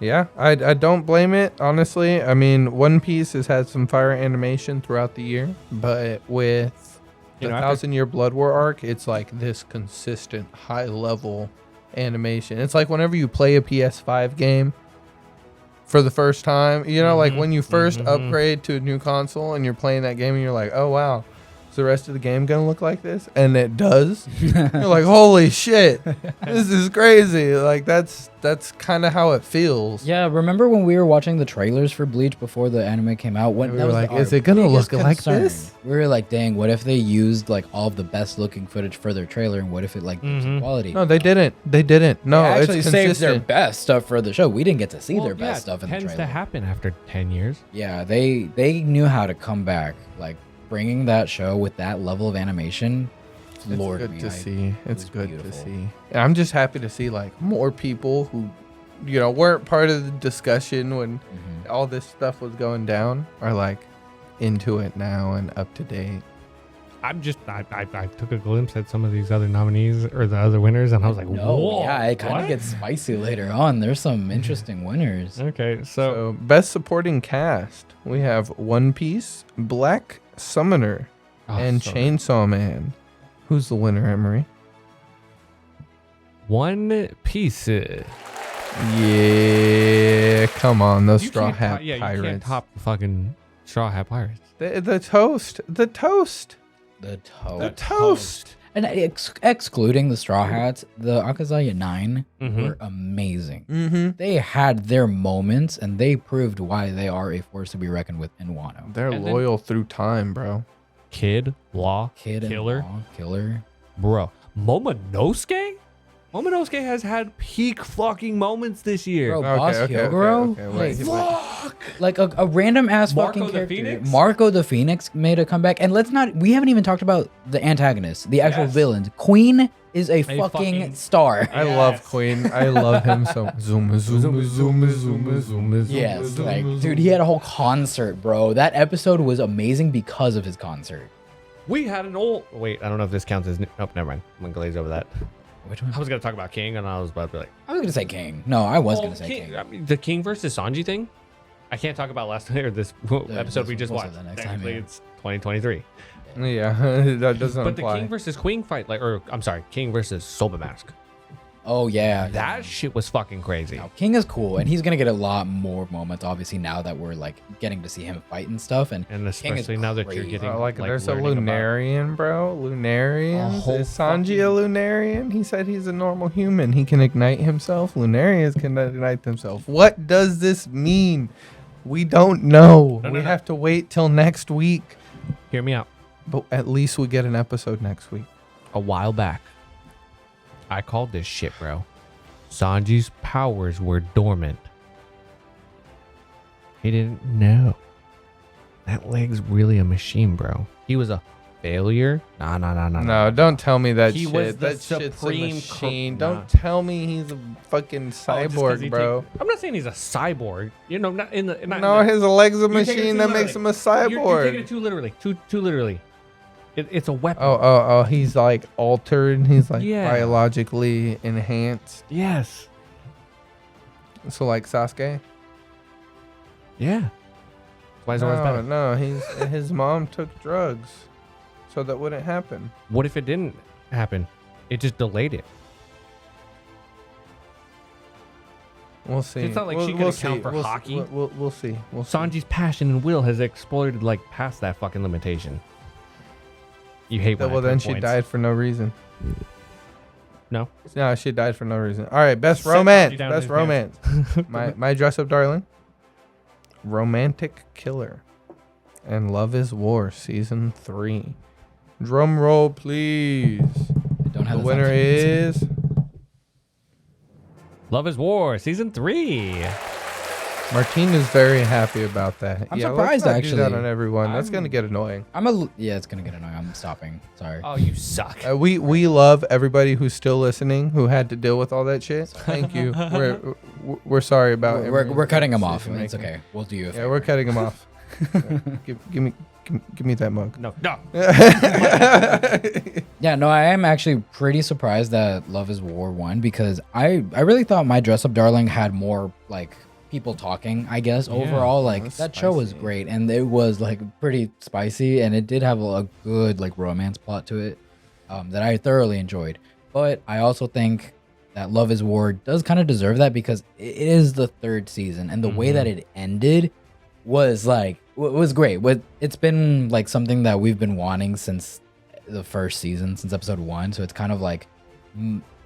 Yeah, I don't blame it, honestly. I mean, One Piece has had some fire animation throughout the year, but with the After- 1,000-Year Blood War arc, it's like this consistent high level animation. It's like whenever you play a PS5 game for the first time, like Mhm, when you 1st mhm. upgrade to a new console and you're playing that game and you're like, oh wow, is the rest of the game gonna look like this? And it does. You're like, holy shit, this is crazy. Like that's kind of how it feels. Yeah, remember when we were watching the trailers for Bleach before the anime came out? When We that were was like, our is it gonna biggest look like concern. this? We were like, dang, what if they used like all of the best looking footage for their trailer, and what if it like dips in Mhm. quality? No, they didn't. They didn't. No, they actually it's saved their consistent. best stuff for the show. We didn't get to see Well, their best yeah, stuff in the tends trailer. to happen after 10 years. Yeah, they knew how to come back. Like bringing that show with that level of animation, It's Lord good me, to I- see. it It's was good beautiful. to see. And I'm just happy to see like more people who, weren't part of the discussion when Mhm. all this stuff was going down are like into it now and up to date. I took a glimpse at some of these other nominees or the other winners, and I was like, No, whoa. yeah, it kind what? of gets spicy later on. There's some interesting winners. Okay, So, best supporting cast, we have One Piece, Black Summoner, Oh, and so- Chainsaw Man. Who's the winner, Emery? One Piece. Yeah, come on, those You Straw can't Hat top- yeah, you can't Pirates. top the fucking Straw Hat Pirates. The toast, the toast, The toe. the toast. And excluding the Straw Hats, the Akazaya 9 Mhm. were amazing. Mm-hmm. They had their moments, and they proved why they are a force to be reckoned with in Wano. They're And then- loyal through time, bro. Kid, Law, Kid Killer. and Law, Killer. bro. Momonosuke? Momonosuke has had peak fucking moments this year. Bro, Boss Hyogoro? wait, Like, like a random ass Marco fucking the character. Phoenix? Marco the Phoenix made a comeback, and we haven't even talked about the antagonists, the actual Yes. villains. Queen is a fucking- fucking star. I love Yes. Queen. I love him so. Zuma, zuma, zuma, zuma, zuma. Yes, like dude, he had a whole concert, bro. That episode was amazing because of his concert. We had an old. Wait, I don't know if this counts as. Oh, never mind. I'm gonna glaze over that. Which one? I was gonna talk about King, and I was about to be like, I was gonna say King. No, I was well, gonna say King. I mean, the King versus Sanji thing. I can't talk about last night or this episode this- we just we'll say watched. that next time, Technically, yeah. it's 2023. Yeah, that doesn't But the apply. King versus Queen fight, I'm sorry, King versus Soba Mask. Oh yeah, That shit was fucking crazy. no, King is cool, and he's gonna get a lot more moments. Obviously, now that we're like getting to see him fight and stuff, and And King is especially now that you're crazy. getting Like, there's a learning about- Lunarian, bro. Lunarian. whole Is Sanji fucking- a Lunarian? He said he's a normal human. He can ignite himself. Lunarians can ignite themselves. What does this mean? We don't know. No, we no. have to wait till next week. Hear me out. But at least we get an episode next week. A while back, I called this shit, bro. Sanji's powers were dormant. He didn't know. That leg's really a machine, bro. He was a failure. Nah. No, don't tell me that He shit. was the That shit's a supreme machine. nah. Don't tell me he's a fucking Oh, just 'cause cyborg, he bro. I'm not saying he's a cyborg. You know, not in the. Not No, in the, his leg's a You're taking it machine too that makes him a literally. You're taking cyborg. it too literally. Too literally. It's a weapon. Oh, he's like altered. He's like Yeah. biologically enhanced. Yes. So like Sasuke? Yeah. Why is it always better? No, his mom took drugs. So that wouldn't happen. What if it didn't happen? It just delayed it. We'll see. It's not like she could we'll account see. for hockey. We'll see. We'll see. Sanji's passion and will has exploded like past that fucking limitation. You hate when I Well, put then she points. died for no reason. No. No, she died for no reason. All right, best Set romance. Sanji down in Best his romance. my dress up darling. Romantic Killer. And Love is War season 3. Drum roll, please. I don't have The winner is Love is War season 3. Martine is very happy about that. I'm let's surprised, not do that actually. on everyone. That's gonna get annoying. Yeah, it's gonna get annoying. I'm stopping. Sorry. Oh, you suck. We love everybody who's still listening who had to deal with all that shit. Thank you. We're sorry about. We're cutting him off. decision It's making. okay. We'll do you a Yeah, favor. we're cutting him off. Give me that mug. No. Yeah, no, I am actually pretty surprised that Love is War won because I really thought My Dress Up Darling had more like people talking, I guess. Yeah, Overall, like that's that show was spicy. great and it was like pretty spicy and it did have a good like romance plot to it that I thoroughly enjoyed. But I also think that Love is War does kind of deserve that because it is the 3rd season and the way that it ended was like was great. It's been like something that we've been wanting since the first season, since episode 1. So it's kind of like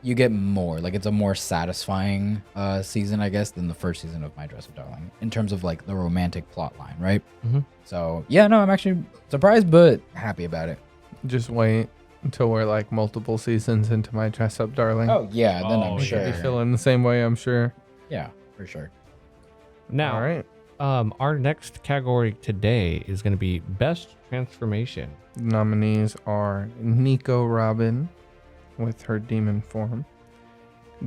you get more like it's a more satisfying season, I guess, than the first season of My Dress Up Darling in terms of like the romantic plot line, right? Mhm. So yeah, no, I'm actually surprised but happy about it. Just wait until we're like multiple seasons into My Dress Up Darling. Oh yeah, then Oh, I'm yeah. sure. Be feeling the same way, I'm sure. Yeah, for sure. Now, All right. our next category today is going to be Best Transformation. Nominees are Nico Robin with her demon form,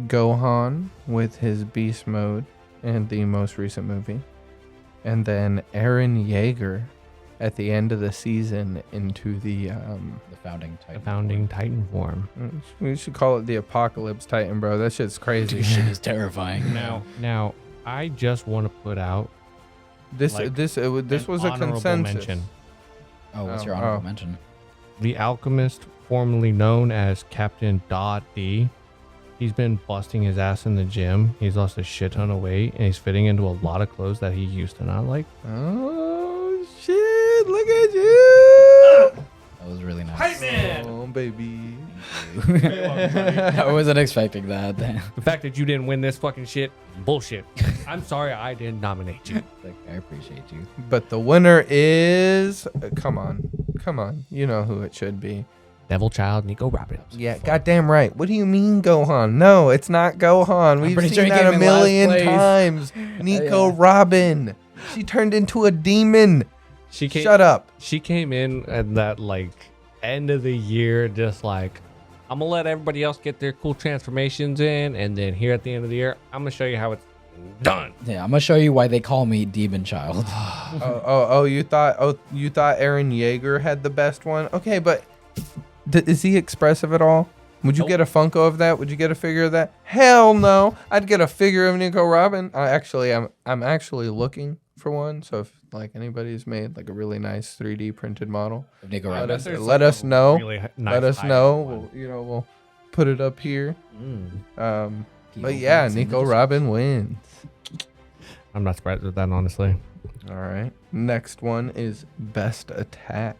Gohan with his beast mode in the most recent movie, and then Eren Yeager at the end of the season into the The founding The title. founding Titan form. we should call it the Apocalypse Titan, bro. That shit's crazy. Dude, shit is terrifying. Now, I just want to put out This Like, this was a honorable consensus. mention. Oh, what's Oh, your honorable oh. mention? The Alchemist, formerly known as Captain D. He's been busting his ass in the gym. He's lost a shit ton of weight, and he's fitting into a lot of clothes that he used to not like. Oh shit! Look at you! That was really nice. Oh baby. I wasn't expecting that. The fact that you didn't win this fucking shit, bullshit. I'm sorry I didn't nominate you. Like, I appreciate you. But the winner is come on. You know who it should be. Devil Child Nico Robbins. Yeah, goddamn right. What do you mean Gohan? No, it's not Gohan. We've pretty seen sure he that came a in last million place. times. Nico Yeah. Robin. She turned into a demon. She came. Shut up. She came in at that like end of the year, just like I'm gonna let everybody else get their cool transformations in, and then here at the end of the year, I'm gonna show you how it's done. Yeah, I'm gonna show you why they call me Demon Child. You thought Eren Yeager had the best one? Okay, but is he expressive at all? Would you Nope. get a Funko of that? Would you get a figure of that? Hell no. I'd get a figure of Nico Robin. I'm actually looking for one. So if like anybody's made like a really nice 3D printed model, Nico let Robin. us There's let like us a know. really nice Let us high-end know. one. We'll put it up here. Mm. But yeah, Nico Robin wins. I'm not surprised with that, honestly. All right. Next one is Best Attack.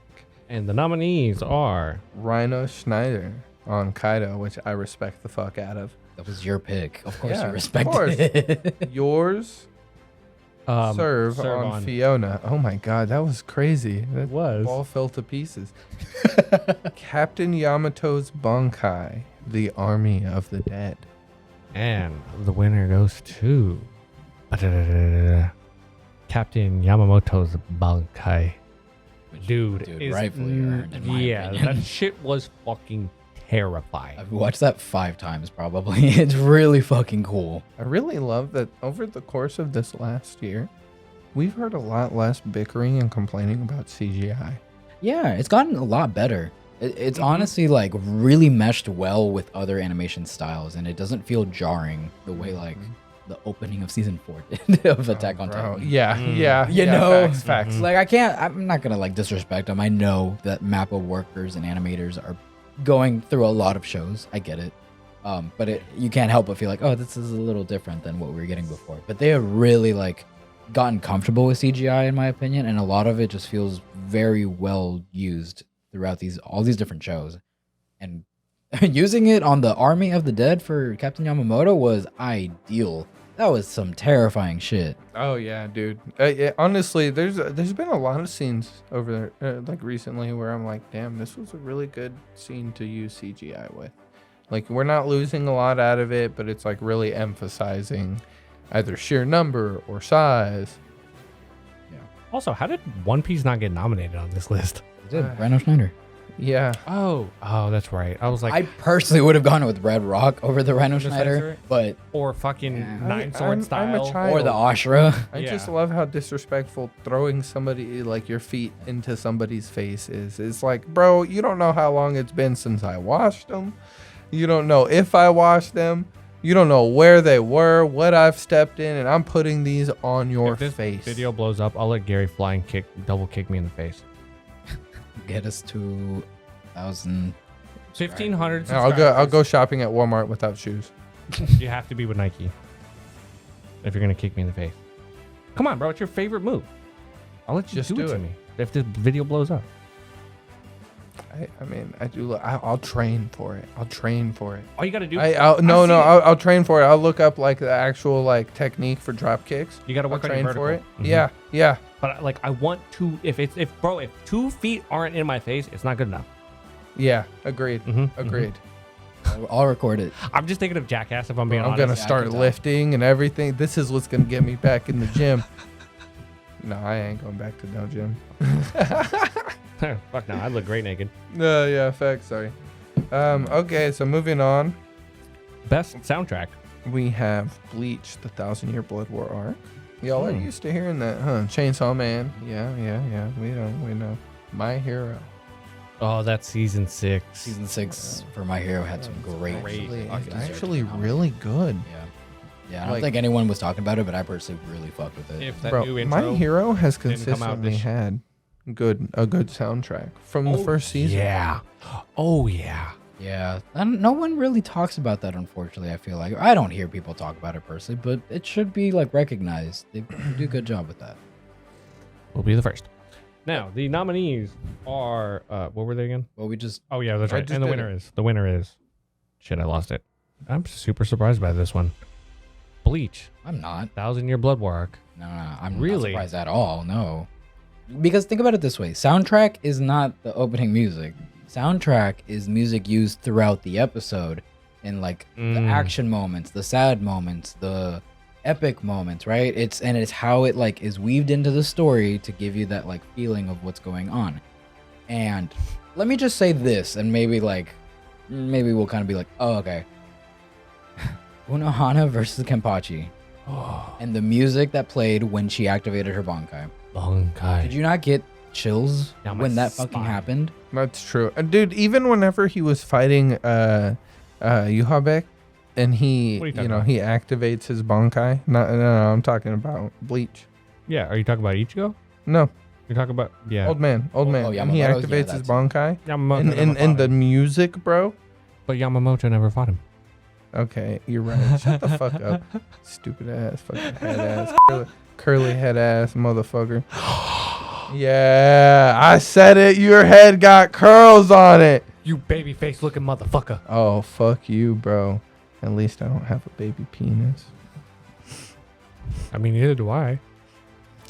And the nominees are Rhino Schneider on Kaido, which I respect the fuck out of. That was your pick. Of course Yeah, you of respect course. it. Yours serve on Fiona. Oh my god, that was crazy. That was. ball fell to pieces. Captain Yamato's Bankai, the Army of the Dead. And the winner goes to Captain Yamamoto's Bankai. Dude, is, rightfully earned, in my opinion. that shit was fucking terrifying. I've watched that 5 times probably. It's really fucking cool. I really love that over the course of this last year, we've heard a lot less bickering and complaining about CGI. Yeah, it's gotten a lot better. It's honestly like really meshed well with other animation styles, and it doesn't feel jarring the way like the opening of season 4 did of Attack on Titan. Yeah, You know, facts. Like I'm not gonna like disrespect them. I know that Mappa workers and animators are going through a lot of shows. I get it. But you can't help but feel like, oh, this is a little different than what we were getting before. But they have really like gotten comfortable with CGI in my opinion, and a lot of it just feels very well used throughout all these different shows. And using it on the Army of the Dead for Captain Yamamoto was ideal. That was some terrifying shit. Oh yeah, dude. Honestly, there's been a lot of scenes over there, like recently, where I'm like, damn, this was a really good scene to use CGI with. Like, we're not losing a lot out of it, but it's like really emphasizing either sheer number or size. Also, how did One Piece not get nominated on this list? It did. Rhino Schneider. Yeah. Oh, that's right. I was like, I personally would have gone with Red Rock over the Rhino Schneider, but or fucking Yeah. Nine Sword style. I'm a child. or the Ashra. I just love how disrespectful throwing somebody like your feet into somebody's face is. It's like, bro, you don't know how long it's been since I washed them. You don't know if I washed them. You don't know where they were, what I've stepped in, and I'm putting these on your If this face. video blows up, I'll let Gary flying double kick me in the face. Get us to 1,000. 1,500 I'll go shopping at Walmart without shoes. You have to be with Nike if you're gonna kick me in the face. Come on, bro. It's your favorite move. I'll let you Just do it do to it. me if this video blows up. I mean, I do. I'll train for it. I'll train for it. All you gotta do. I'll train for it. I'll look up like the actual like technique for drop kicks. You gotta I'll work on your train vertical. for it. Mhm. Yeah. But like, I want to. If 2 feet aren't in my face, it's not good enough. Yeah. Agreed. Mhm, Agreed. I'll record it. I'm just thinking of Jackass. If I'm being I'm honest. gonna Yeah, I start can tell. lifting and everything. This is what's gonna get me back in the gym. No, I ain't going back to no gym. Fuck no, I look great naked. Yeah, facts. Sorry. Okay, so moving on, Best soundtrack. we have Bleach, the 1,000-Year Blood War arc. Y'all are used to hearing that, huh? Chainsaw Man. Yeah. We know. My Hero. Oh, that's season 6. Season 6 for My Hero had some great. Actually really good. Yeah, I don't Like- think anyone was talking about it, but I personally really fucked with it. If that Bro, new intro. My Hero has didn't come out consistently this- had a good soundtrack from the first season. Yeah. Oh yeah. Yeah, and no one really talks about that, unfortunately. I feel like I don't hear people talk about it personally, but it should be like recognized. They do a good job with that. We'll be the first. Now the nominees are what were they again? Well, we just Oh yeah, that's I right. just And the winner is. Shit, I lost it. I'm super surprised by this one. Bleach, I'm not. 1,000-Year Blood War arc. No, I'm Really? not surprised at all. No, because think about it this way: soundtrack is not the opening music. Soundtrack is music used throughout the episode, in like the action moments, the sad moments, the epic moments, right? It's how it like is weaved into the story to give you that like feeling of what's going on. And let me just say this, and maybe we'll kind of be like, oh, okay. Unohana versus Kenpachi. And the music that played when she activated her Bankai. Bankai. Did you not get chills Down my when that fucking spine. happened? That's true. Dude, even whenever he was fighting Yuhabek and he What are you talking about? he activates his Bankai. No, I'm talking about Bleach. Yeah, are you talking about Ichigo? No, You're talking about old man. And he Yamamoto's, activates yeah, his that's Bankai. Yamamoto. And never fought the him. music, bro. But Yamamoto never fought him. Okay, you're right. Shut the fuck up. Stupid ass, fucking head ass, curly head ass motherfucker. Yeah, I said it. Your head got curls on it. You baby face looking motherfucker. Oh, fuck you, bro. At least I don't have a baby penis. I mean, neither do I.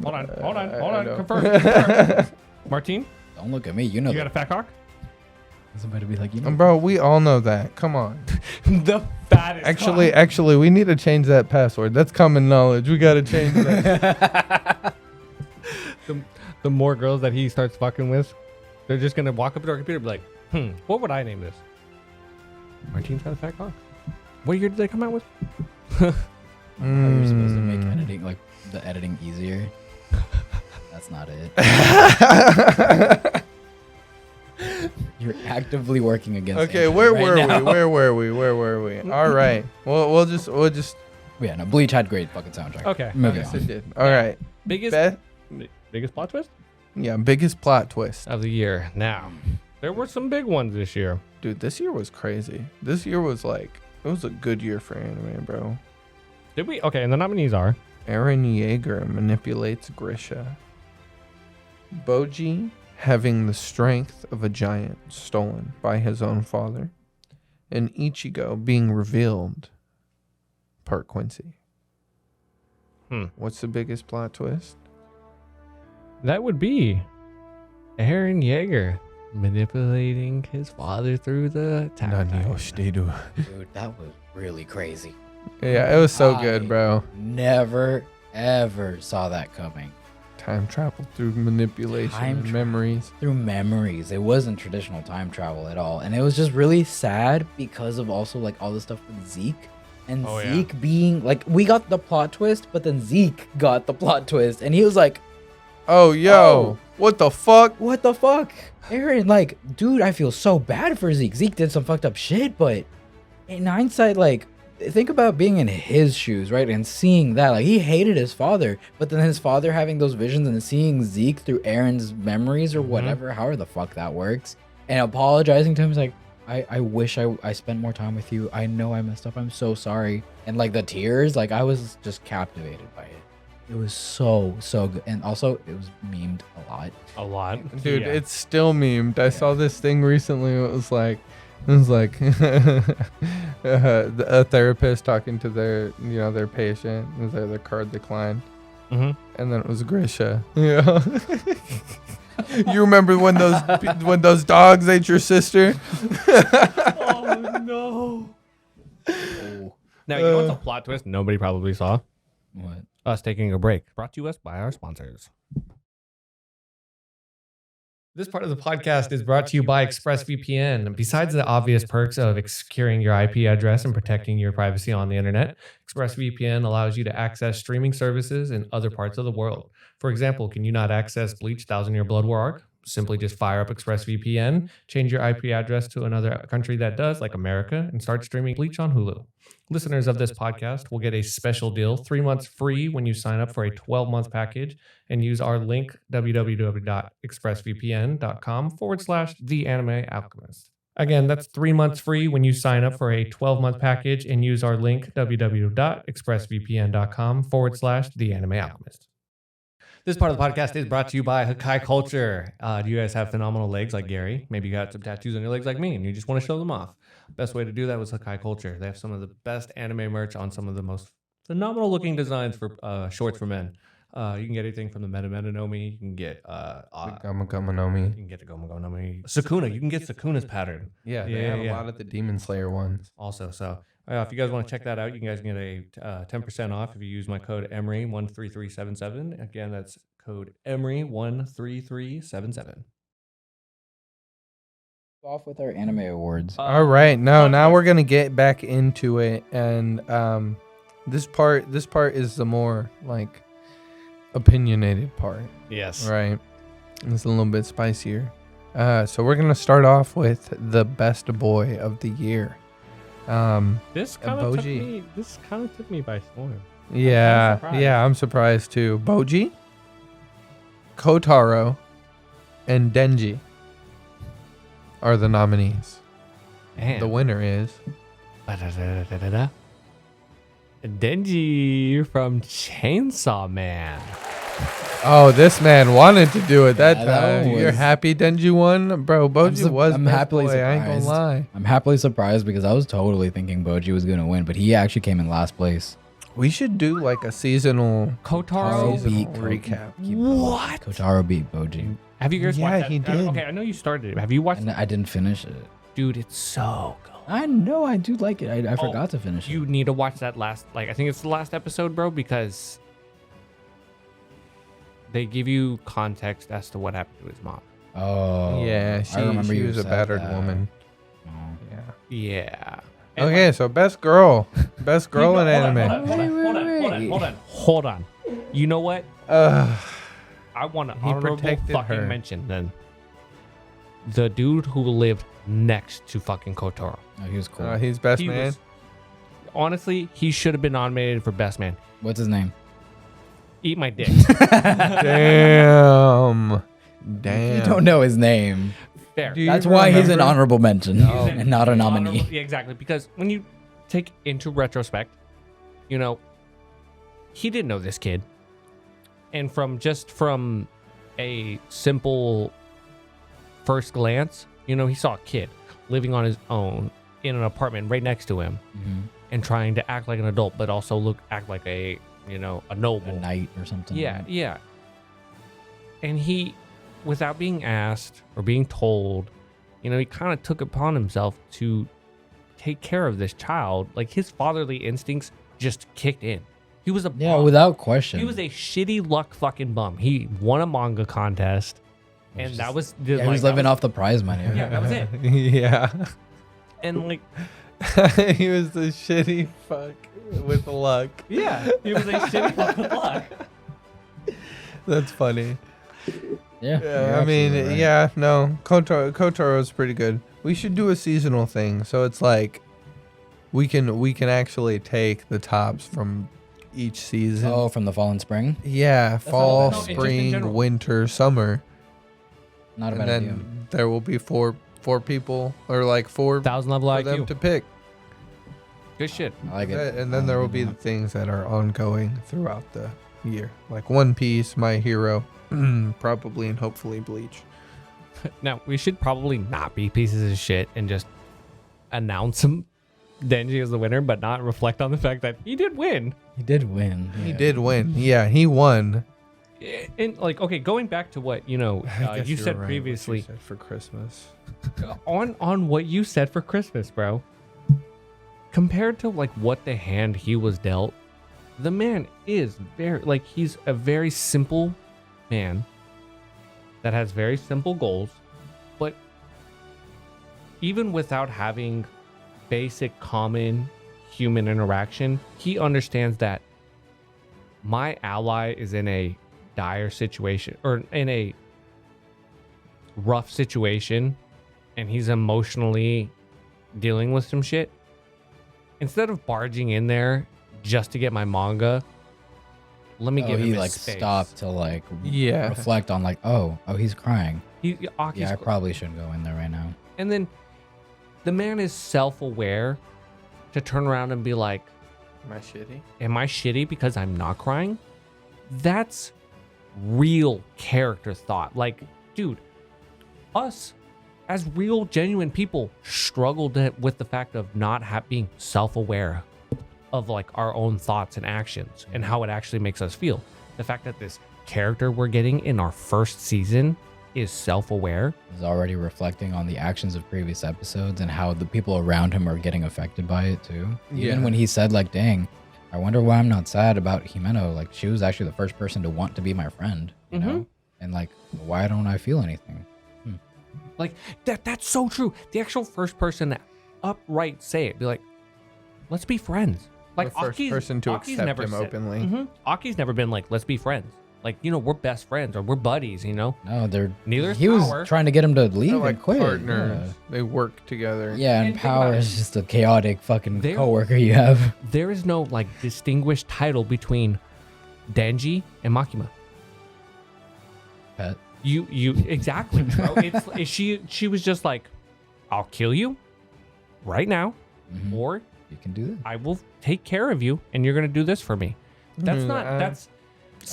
Hold on. know. Confirm. Martine, Don't look at me. You know you got a fat cock? somebody be like, you know. Bro, we all know that. Come on. The fattest. Actually, we need to change that password. That's common knowledge. We got to change that. The more girls that he starts fucking with, they're just gonna walk up to our computer and be like, what would I name this? Martine's got a fat cock. What year did they come out with? How you're supposed to make editing, like, the editing easier. That's not it. You're actively working against. Okay, Andrew where right were now. we? Where were we? All right. We'll just. Yeah, no, Bleach had great fucking soundtrack. Okay. Moving Yes, it on. did. All right. Biggest Beth? biggest plot twist Yeah, biggest plot twist. of the year. Now, there were some big ones this year. Dude, this year was crazy. This year was like, it was a good year for anime, bro. Did we? Okay, and the nominees are Eren Yeager manipulates Grisha. Boji having the strength of a giant stolen by his own father. And Ichigo being revealed per Quincy. What's the biggest plot twist? that would be Eren Yeager manipulating his father through the tower. Dude, that was really crazy. Yeah, it was so I- good, bro. Never, ever saw that coming. Time travel through manipulation Time and tra- memories. Through memories. It wasn't traditional time travel at all. And it was just really sad because of also like all the stuff with Zeke. And Oh, yeah. Zeke being like, we got the plot twist, but then Zeke got the plot twist. And he was like, Oh, yo. Oh. What the fuck? what the fuck? Aaron, like, dude, I feel so bad for Zeke. Zeke did some fucked up shit, but in hindsight, like, think about being in his shoes, right? And seeing that, like, he hated his father, but then his father having those visions and seeing Zeke through Aaron's memories or whatever, however the fuck that works, and apologizing to him, he's like, I wish I spent more time with you. I know I messed up. I'm so sorry. And like the tears, like I was just captivated by it. It was so good. And also it was memed a lot. A lot. Dude, Yeah. it's still memed. I saw this thing recently. It was like a therapist talking to their patient. It was like their card declined. Mhm. And then it was Grisha. Yeah. You remember when those dogs ate your sister? Oh no. Now, you know what's a plot twist nobody probably saw? What? Us taking a break. Brought to us by our sponsors. This part of the podcast is brought to you by ExpressVPN. Besides the obvious perks of securing your IP address and protecting your privacy on the internet, ExpressVPN allows you to access streaming services in other parts of the world. For example, can you not access Bleach 1000 Year Blood War Arc? Simply just fire up ExpressVPN, change your IP address to another country that does, like America, and start streaming Bleach on Hulu. Listeners of this podcast will get a special deal, 3 months free when you sign up for a 12-month package and use our link, www.expressvpn.com/theanimealchemist. Again, that's 3 months free when you sign up for a 12-month package and use our link, www.expressvpn.com/theanimealchemist. This part of the podcast is brought to you by Hakai Culture. Do you guys have phenomenal legs like Gary? Maybe you got some tattoos on your legs like me and you just want to show them off. Best way to do that was Hakai Culture. They have some of the best anime merch on some of the most phenomenal looking designs for shorts for men. You can get anything from the Meta Nomi. You can get Gama Gama no Mi. you can get the Gomu Nomi. Sakuna. You can get Sakuna's pattern. Yeah, they have a lot of the Demon Slayer ones. Also, so if you guys want to check that out, you guys can get a 10% off if you use my code Emery13377. Again, that's code Emery13377. Off with our anime awards. All right, now we're gonna get back into it, and this part is the more like opinionated part, Yes. right? It's a little bit spicier. So we're gonna start off with the best boy of the year. This kind of Boji. took me by storm. Yeah, surprised. yeah, I'm surprised too. Boji, Kotaro, and Denji are the nominees. And The winner is Denji from Chainsaw Man. Oh, this man wanted to do it that Yeah, that time. one You're was- happy Denji won? Bro, Boji was I'm best happily boy, I ain't gonna surprised. lie. I'm happily surprised because I was totally thinking Boji was gonna win, but he actually came in last place. We should do like a seasonal Kotaro seasonal beat recap. What? Kotaro beat Boji, Have you guys Yeah, watched that? he did. Okay, I know you started it. Have you watched and it? I didn't finish it. Dude, it's so good. I know, I do like it. I forgot to finish You it. need to watch that last, like, I think it's the last episode, bro, because they give you context as to what happened to his mom. Oh, Yeah, I remember she you was a said battered that. woman. Oh. Yeah. Yeah. And, Okay, so best girl in anime. Hold on. You know what? Ugh. I want an He honorable protected fucking her. mention then. The dude who lived next to fucking Kotaro. Oh, he was cool. He's best He man. was, honestly, he should have been nominated for best man. What's his name? Eat my dick. Damn. Damn. You don't know his name. Fair. Do you That's why he's an remember? honorable mention He's an and not a honorable- nominee. Yeah, exactly. Because when you take into retrospect, you know, he didn't know this kid. And from a simple first glance, you know, he saw a kid living on his own in an apartment right next to him Mhm. and trying to act like an adult, but also act like a noble. A knight or something. Yeah, yeah. And he, without being asked or being told, you know, he kind of took upon himself to take care of this child. Like his fatherly instincts just kicked in. He was a Yeah, bum. without question. He was a shitty luck fucking bum. He won a manga contest, and that was Yeah, he was living off the prize money. Yeah, that was it. Yeah. And like, He was the shitty fuck with luck. yeah, he was a shitty fuck with luck. That's funny. Yeah. Yeah, I mean, yeah, no, Kotaro's pretty good. We should do a seasonal thing, so it's like we can actually take the tops from each season. Oh, from the fall and spring? Yeah, fall, no, just in spring, general. winter, summer, Not a and bad then idea. there will be four people or like four 1,000 level for them IQ. to pick. Good shit. I like it. And then there will be the things that are ongoing throughout the year, like One Piece, My Hero, probably and hopefully Bleach. Now, we should probably not be pieces of shit and just announce him Denji as the winner, but not reflect on the fact that he did win. He did win. He yeah. did win. Yeah, he won. And like, okay, going back to what, you know, I guess you you're said right, what previously you said for Christmas. on what you said for Christmas, bro, compared to like what the hand he was dealt, the man is very, like, he's a very simple man that has very simple goals, but even without having basic common human interaction, he understands that my ally is in a dire situation or in a rough situation and he's emotionally dealing with some shit. Instead of barging in there just to get my manga, let me give him he his like space. stopped to like Yeah. reflect on like, oh, he's crying. Aki's Yeah, I probably shouldn't go in there right now. And then the man is self-aware to turn around and be like, Am I shitty? am I shitty because I'm not crying? That's real character thought. Like, dude, us as real, genuine people struggle with the fact of not being self-aware of like our own thoughts and actions and how it actually makes us feel. The fact that this character we're getting in our first season is self-aware. He's already reflecting on the actions of previous episodes and how the people around him are getting affected by it too. Even Yeah. when he said like, dang, I wonder why I'm not sad about Himeno. Like she was actually the first person to want to be my friend, you know? And like, why don't I feel anything? Like that's so true. The actual first person to upright say it, be like, let's be friends. Like The first person to accept him openly. Aki's never been like, let's be friends. Like, you know, we're best friends or we're buddies, you know? No, they're Neither's he power. was trying to get him to leave They're and like quit. partners. They work together. Yeah, and And think power about it. is just a chaotic fucking They're- coworker you have. There is no like distinguished title between Denji and Makima. Pet. You exactly, bro. She was just like, I'll kill you right now, Mhm. or You can do that. I will take care of you, and you're gonna do this for me. That's Mm, not. That's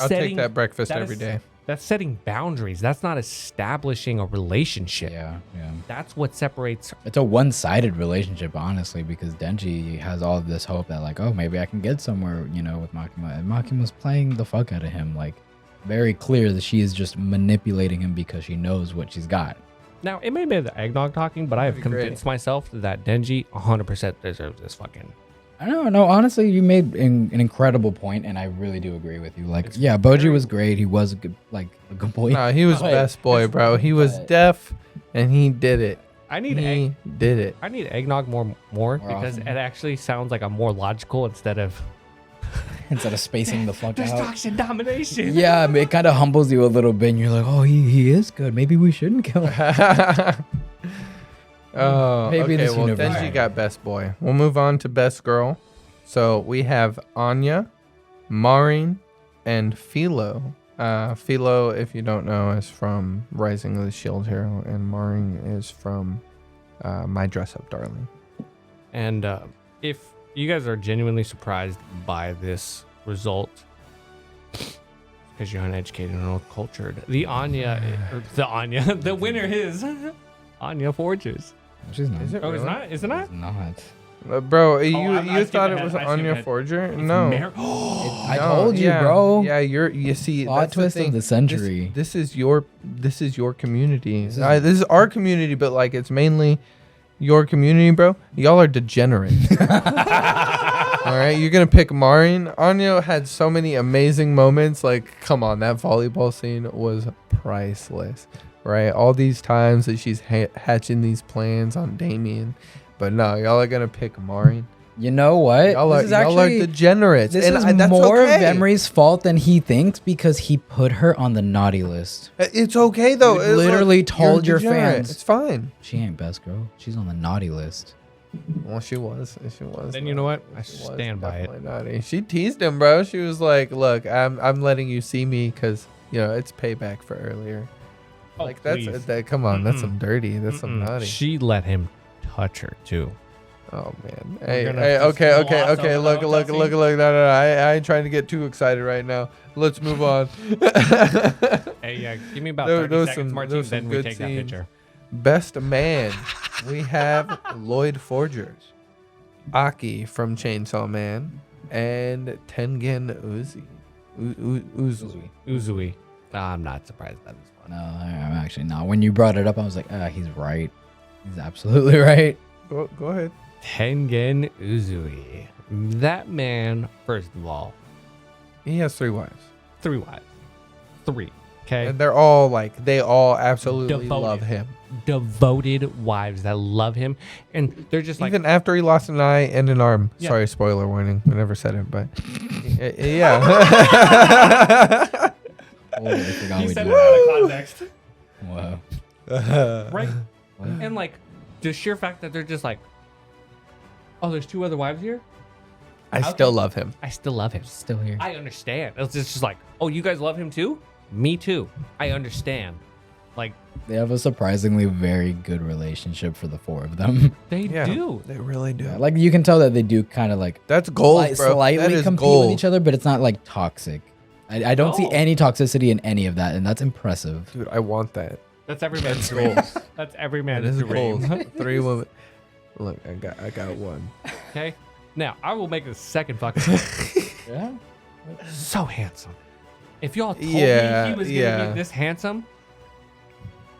I'll setting, take that breakfast that every is- day. That's setting boundaries. That's not establishing a relationship. Yeah. That's what separates. It's a one-sided relationship, honestly, because Denji has all of this hope that, like, oh, maybe I can get somewhere, with Makima. And Makima's playing the fuck out of him. Like, very clear that she is just manipulating him because she knows what she's got. Now, it may be the eggnog talking, but I have That'd be great. convinced myself that Denji 100% deserves this fucking. I don't know. Honestly, you made an incredible point, and I really do agree with you. Like, It's yeah, Boji very- was great. He was a good boy. No, he was But- best boy, bro. He was but- deaf, and he did it. I need He did it. I need eggnog more because often. it actually sounds like I'm more logical instead of Instead of spacing the fuck out. destruction domination. Yeah, I mean, it kind of humbles you a little bit, and you're like, oh, he is good. Maybe we shouldn't kill him. Oh, Maybe okay. this Well, universe. Denji got best boy. We'll move on to best girl. So we have Anya, Marin, and Philo. Philo, if you don't know, is from Rising of the Shield Hero, and Marin is from My Dress Up Darling. And if you guys are genuinely surprised by this result, because you're uneducated and uncultured, the winner is Anya Forgers. She's not. Is it Oh, really? it's not? Is it not? It's not. Bro, I you skipped thought it ahead. was I skipped Anya ahead. Forger? It's No. I No, told you, yeah, bro. Yeah, you see, Plot that's the twist of thing. the century. This is your community. This This is- is our community, but like it's mainly your community, bro. Y'all are degenerates. All right, you're gonna pick Marin. Anya had so many amazing moments. Like, come on, that volleyball scene was priceless, right? All these times that she's hatching these plans on Damien, but no, y'all are gonna pick Marin. You know what? Y'all are, This is y'all are actually degenerates. this and is that's more okay. of Emery's fault than he thinks because he put her on the naughty list. It's okay though. You literally Look, told you're your degenerate. fans. It's fine. She ain't best girl. She's on the naughty list. Well, she was. Then you know what? I She was stand by it. definitely naughty. She teased him, bro. She was like, "Look, I'm letting you see me because it's payback for earlier." Oh, Like that's please. come on, that's Mm-mm. some dirty. That's some Mm-mm. naughty. She let him touch her too. Oh man. We're Hey, gonna hey, just okay. gloss Look, over look, that look. scene? No. I ain't trying to get too excited right now. Let's move on. Hey, yeah, give me about There- 30 there was seconds, some- Martin, there was some then we good take that scenes. picture. Best man, we have Lloyd Forgers, Aki from Chainsaw Man, and Tengen Uzi. Uzui. Uzui. I'm not surprised by this one. No, I'm actually not. When you brought it up, I was like, he's right. He's absolutely right. Go ahead. Tengen Uzui. That man, first of all, He has 3 wives, 3 wives. 3. Okay. and they're all they all absolutely Devoted. love him. Devoted wives that love him. And they're just like, Even after he lost an eye and an arm. Yeah. Sorry, spoiler warning. I never said it, but yeah. Oh, I forgot he we said did it out of context. Wow. Right? What? And like, the sheer fact that they're just like, oh, there's 2 other wives here? I still love him. I still love him. Still here. I understand. It's just like, oh, you guys love him too? Me too. I understand. Like, They have a surprisingly very good relationship for the 4 of them. they Yeah, do. they really do. Like, you can tell that they do kind of like That's gold, bro. slightly That is compete gold. with each other, but it's not like toxic. I don't see No. any toxicity in any of that, and that's impressive. Dude, I want that. That's every man's dream. That's every That man's is dream. gold. 3 women. Look, I got one. Okay. Now I will make the second fucking Yeah. so handsome. If y'all told Yeah, me he was yeah. gonna be this handsome,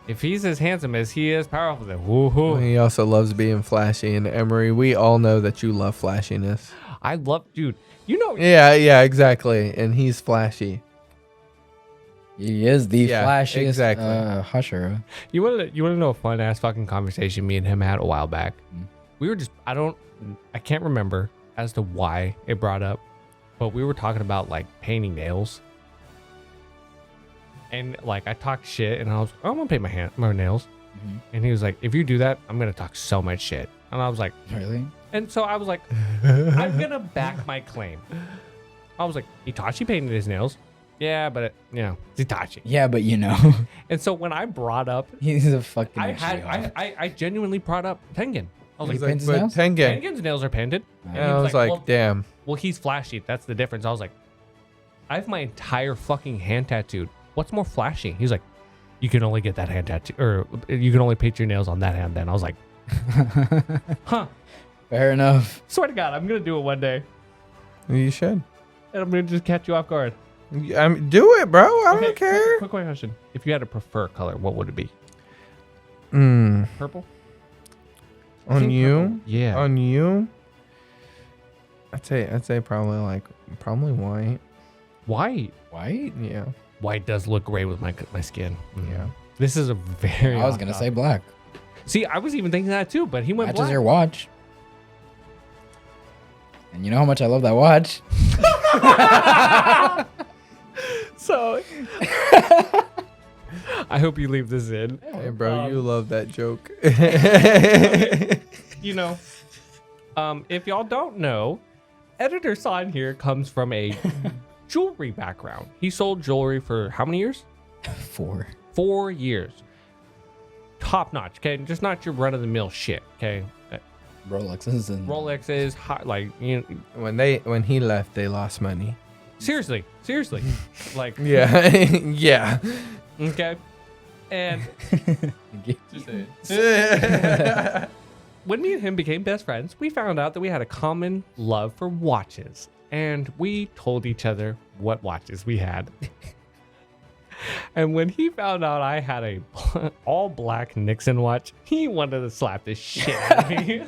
if he's as handsome as he is powerful, then woohoo. He also loves being flashy, and Emery, we all know that you love flashiness. I love, dude. You know, Yeah, exactly. And he's flashy. He is the Yeah, flashiest exactly. Husher. you want to know a fun ass fucking conversation me and him had a while back. Mm. We were just, I can't remember as to why it brought up, but we were talking about like painting nails. And like I talked shit, and I was, oh, I'm gonna paint my nails. Mhm. And he was like, if you do that, I'm gonna talk so much shit. And I was like, Really? and so I was like, I'm gonna back my claim. I was like, Itachi painted his nails. Yeah, but it's Itachi. Yeah, but you know, And so when I brought up, he's a fucking. I genuinely brought up Tengen. I was He's like, paints his but nails? Tengen. Tengen's nails are painted. And he And I was like, well, damn. well, he's flashy. That's the difference. I was like, I have my entire fucking hand tattooed. what's more flashy? He's like, you can only get that hand tattoo, or you can only paint your nails on that hand. Then I was like, huh. Fair enough. Swear to God, I'm gonna do it one day, You should. and I'm gonna just catch you off guard. Do it, bro. I don't care. Quick question: if you had to prefer color, what would it be? Purple. I On think you? purple. Yeah. On you? I'd say probably white. White. White? Yeah. White does look great with my skin. Yeah. This is a very. I was odd gonna topic. say black. See, I was even thinking that too, but he went Matches black. your watch. And you know how much I love that watch. So, I hope you leave this in. Hey, bro, you love that joke. You know, if y'all don't know, Editor Son here comes from a jewelry background. He sold jewelry for how many years? 4. 4 years. Top notch, okay? Just not your run of the mill shit, okay? Rolexes and Rolexes, hot, like, you know, when he left, they lost money. seriously, like, Yeah. Yeah. okay? And when me and him became best friends, we found out that we had a common love for watches. And we told each other what watches we had. And when he found out I had a all black Nixon watch, he wanted to slap the shit out of me.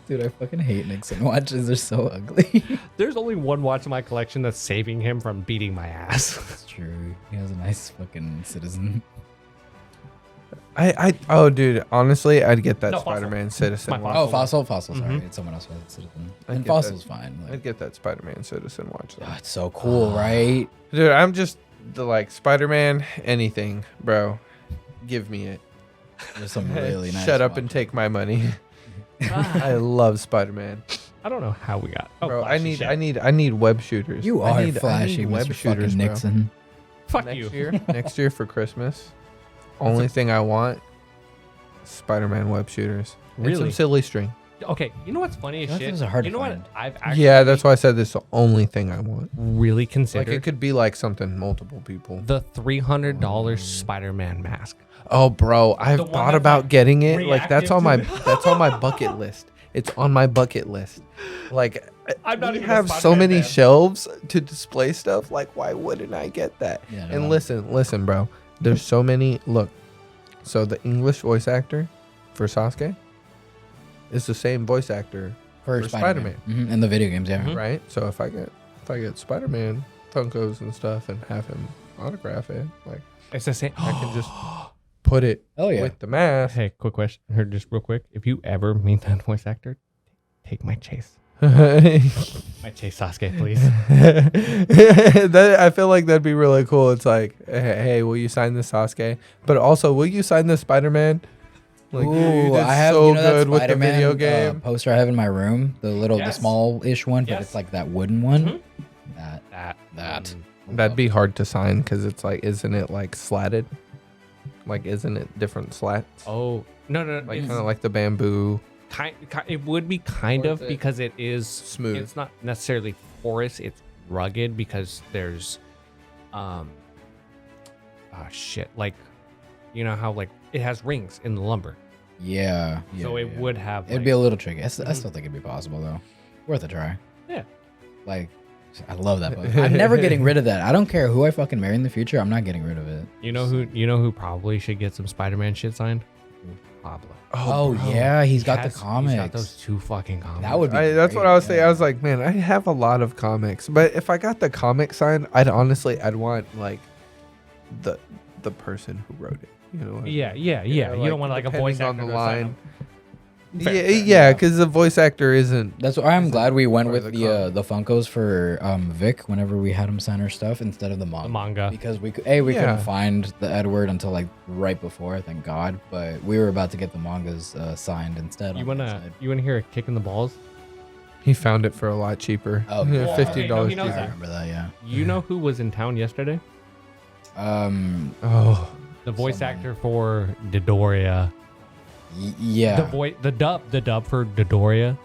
Dude, I fucking hate Nixon watches. They're so ugly. There's only one watch in my collection that's saving him from beating my ass. That's true. He has a nice fucking Citizen. Oh, dude, honestly, I'd get that No, Fossil. Spider-Man Citizen My watch. Fossil. Sorry, Mhm. it's someone else who has a Citizen. I'd And get Fossil's that. fine. I'd Like, get that Spider-Man Citizen watch. Though. oh, it's so cool, right? Dude, I'm just the Spider-Man anything, bro. Give me it. There's some really nice. Shut up and watches. take my money. I love Spider-Man, I don't know how we got. Oh, bro. flashy shit. I need web shooters. You I are need flashy, web Mr. shooters, fucking bro. Nixon. Fuck Next you. next year for Christmas, only thing I want, Spider-Man web shooters. And some Really? silly string. Okay, you know what's funny as I feel like shit? those are hard You to know find. what I've actually Yeah, that's why I said this is the only thing I want. really Like considered? it could be like something multiple people. The $300 Spider-Man mask. Oh, bro, The I've one thought that's, about like, getting it. Like that's on my reactive to- that's on my bucket list. It's on my bucket list. Like I'm not we even a have so Spider-Man many fan. shelves to display stuff. Like why wouldn't I get that? Yeah, no, And no. listen, bro. There's so many. Look, so the English voice actor for Sasuke is the same voice actor, For for Spider-Man. In the video games, yeah. Mhm. right? So if I get Spider-Man Funkos and stuff and have him autograph it, like It's the same. I can just put it Oh yeah. with the mask. Hey, quick question. Here, just real quick. If you ever meet that voice actor, take my chase. My chase Sasuke, please. I feel like that'd be really cool. It's like, hey, will you sign this Sasuke? But also, will you sign this Spider-Man? Like, you Ooh, did I have so that good with the Spider-Man, video game. poster I have in my room. The little, the Yes. small-ish one, but Yes. it's like that wooden one. Mhm. That. That'd be hard to sign because it's like, isn't it like slatted? Like, isn't it different slats? Oh, no. Like It's kind of like the bamboo. it would be kind Or of is it because it is smooth? It's not necessarily porous. It's rugged because there's, shit. Like, you know how like it has rings in the lumber, Yeah. so it would have. It'd like- be a little tricky. I Mm-hmm. still think it'd be possible though. Worth a try. Yeah. Like, I love that book. I'm never getting rid of that. I don't care who I fucking marry in the future. I'm not getting rid of it. You know who probably should get some Spider-Man shit signed? Pablo. Oh, bro. yeah, he's got the He's comics. got those 2 fucking comics. That would be. That's what great, I was saying. yeah. I was like, man, I have a lot of comics, but if I got the comic signed, I'd want like the person who wrote it. You know? Yeah. Yeah, You like, don't want like a voice depending actor on the to sign line. them. Fair, Yeah, fair. yeah, because the voice actor isn't. That's why I'm glad we went part with of the the Funkos for Vic whenever we had him sign our stuff instead of the manga. The manga. Because we Yeah. couldn't find the Edward until like right before, thank God. But we were about to get the mangas signed instead. You on that wanna side. hear a kick in the balls? He found it for a lot cheaper. Oh, Yeah, yeah. $50 he knows I cheaper. that. remember that, yeah. You know who was in town yesterday? Oh, The voice Someone. actor for Dodoria. Yeah. The dub for Dodoria.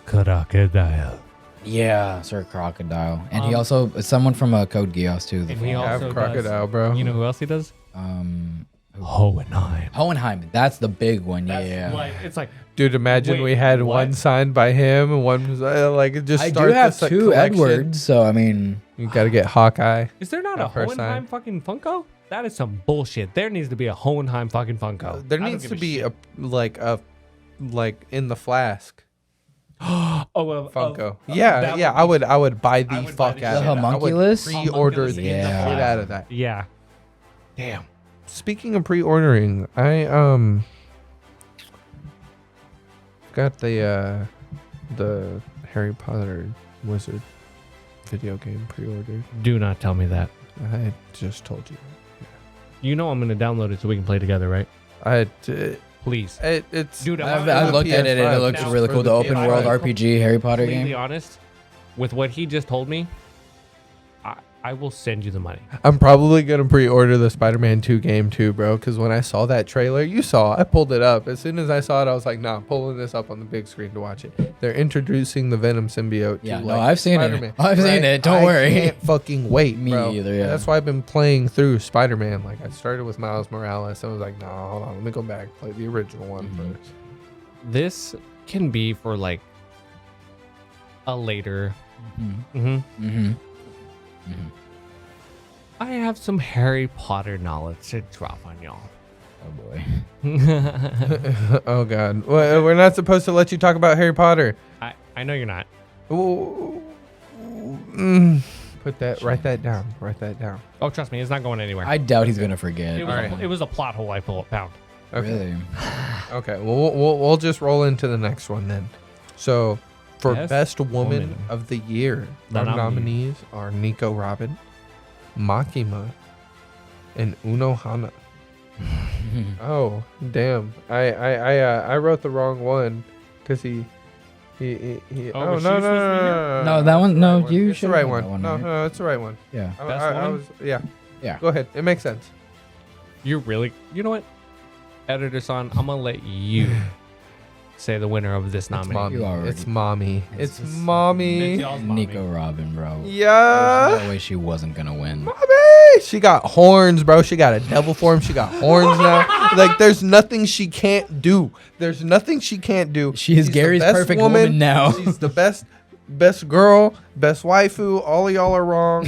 Crocodile. Yeah, Sir Crocodile, and he Um, also someone from Code Geass too. And he I also have crocodile, does, bro. You know who else he does? Um, Hohenheim. Hohenheim. That's the big one. That's Yeah. like, it's like, Dude, imagine Wait, we had what? one signed by him and one was like it just I do starts have this, like, two collection. Edwards, so I mean, You gotta get Hawkeye. is there not That a first Hohenheim fucking Funko? That is some bullshit. There needs to be a Hohenheim fucking Funko. There I don't needs give to be shit. like in the flask Funko. that yeah. would I would buy the I would buy fuck the out the of it. I would homunculus. pre-order the Yeah. shit out of that. Yeah. Damn. Speaking of pre-ordering, I got the Harry Potter Wizard video game pre-ordered. Do not tell me that. I just told you. You know I'm gonna download it so we can play together, right? Please. It's Dude, I've looked at it and it looks Now, really cool. The open PS5. world RPG Harry Potter Completely game. honest, with what he just told me, I will send you the money. I'm probably gonna pre-order the Spider-Man 2 game too, bro. Because when I saw that trailer, I pulled it up. As soon as I saw it, I was like, "Nah, I'm pulling this up on the big screen to watch it." They're introducing the Venom symbiote. Yeah, to, no, like, I've seen it. Spider-Man, I've seen it, don't worry. I can't fucking wait, Me bro. either, yeah. That's why I've been playing through Spider-Man. Like I started with Miles Morales, and I was like, "Nah, hold on, let me go back play the original one Mhm. first." This can be for like a later. Mm-hmm. Mm-hmm. Mm-hmm. Mm-hmm. I have some Harry Potter knowledge to drop on y'all. Oh boy. Oh God, we're not supposed to let you talk about Harry Potter. I know you're not. Ooh. Write that down. Write that down. Oh, trust me, it's not going anywhere. I doubt he's gonna forget. It was, Alright. it was a plot hole I found. Okay. Really? Okay. Well, we'll just roll into the next one then. So, for Best Best Woman Woman. of the Year, The our nominee. nominees are Nico Robin, Makima, and Uno Hana. Oh, damn! I wrote the wrong one because he. Oh, Oh, was no, she supposed to be here? No, that one. No, Right you It's the should right have one. that one. No, right? no, it's the right one. Yeah. Best I Woman? was, yeah. Yeah. Go ahead. It makes sense. You know what? Editor son, I'm gonna let you say the winner of this It's nominee. mommy. You already- It's mommy. It's- It's mommy. It's y'all's mommy. Nico Robin, bro. Yeah. There's no way she wasn't gonna win. Mommy. She got horns, bro. She got a devil form. She got horns now. Like, there's nothing she can't do. There's nothing she can't do. She is She's the Gary's best perfect woman now. She's the best girl, best waifu. All of y'all are wrong.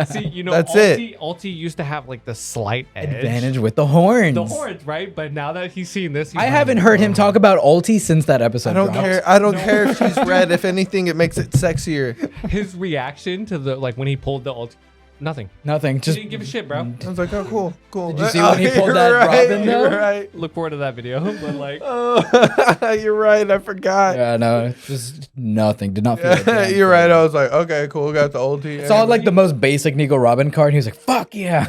See, you know, That's Ulti used to have like the slight edge. Advantage with the horns. The horns, right? But now that he's seen this, he's I like, haven't heard him talk about ulti since that episode. I don't dropped. care. I don't care if she's red. If anything, it makes it sexier. his reaction to the like when he pulled the ulti. Nothing. Nothing. He Just didn't give a shit, bro. I was like, oh, cool. Did you see when he pulled You're that right, Robin, You're though? right. Look forward to that video. But like, Oh, you're right. I forgot. yeah, no, just nothing. Did not feel. a damn You're right. thing. I was like, okay, cool. Got the ulti. Saw like the most basic Nico Robin card. And he was like, "Fuck yeah!"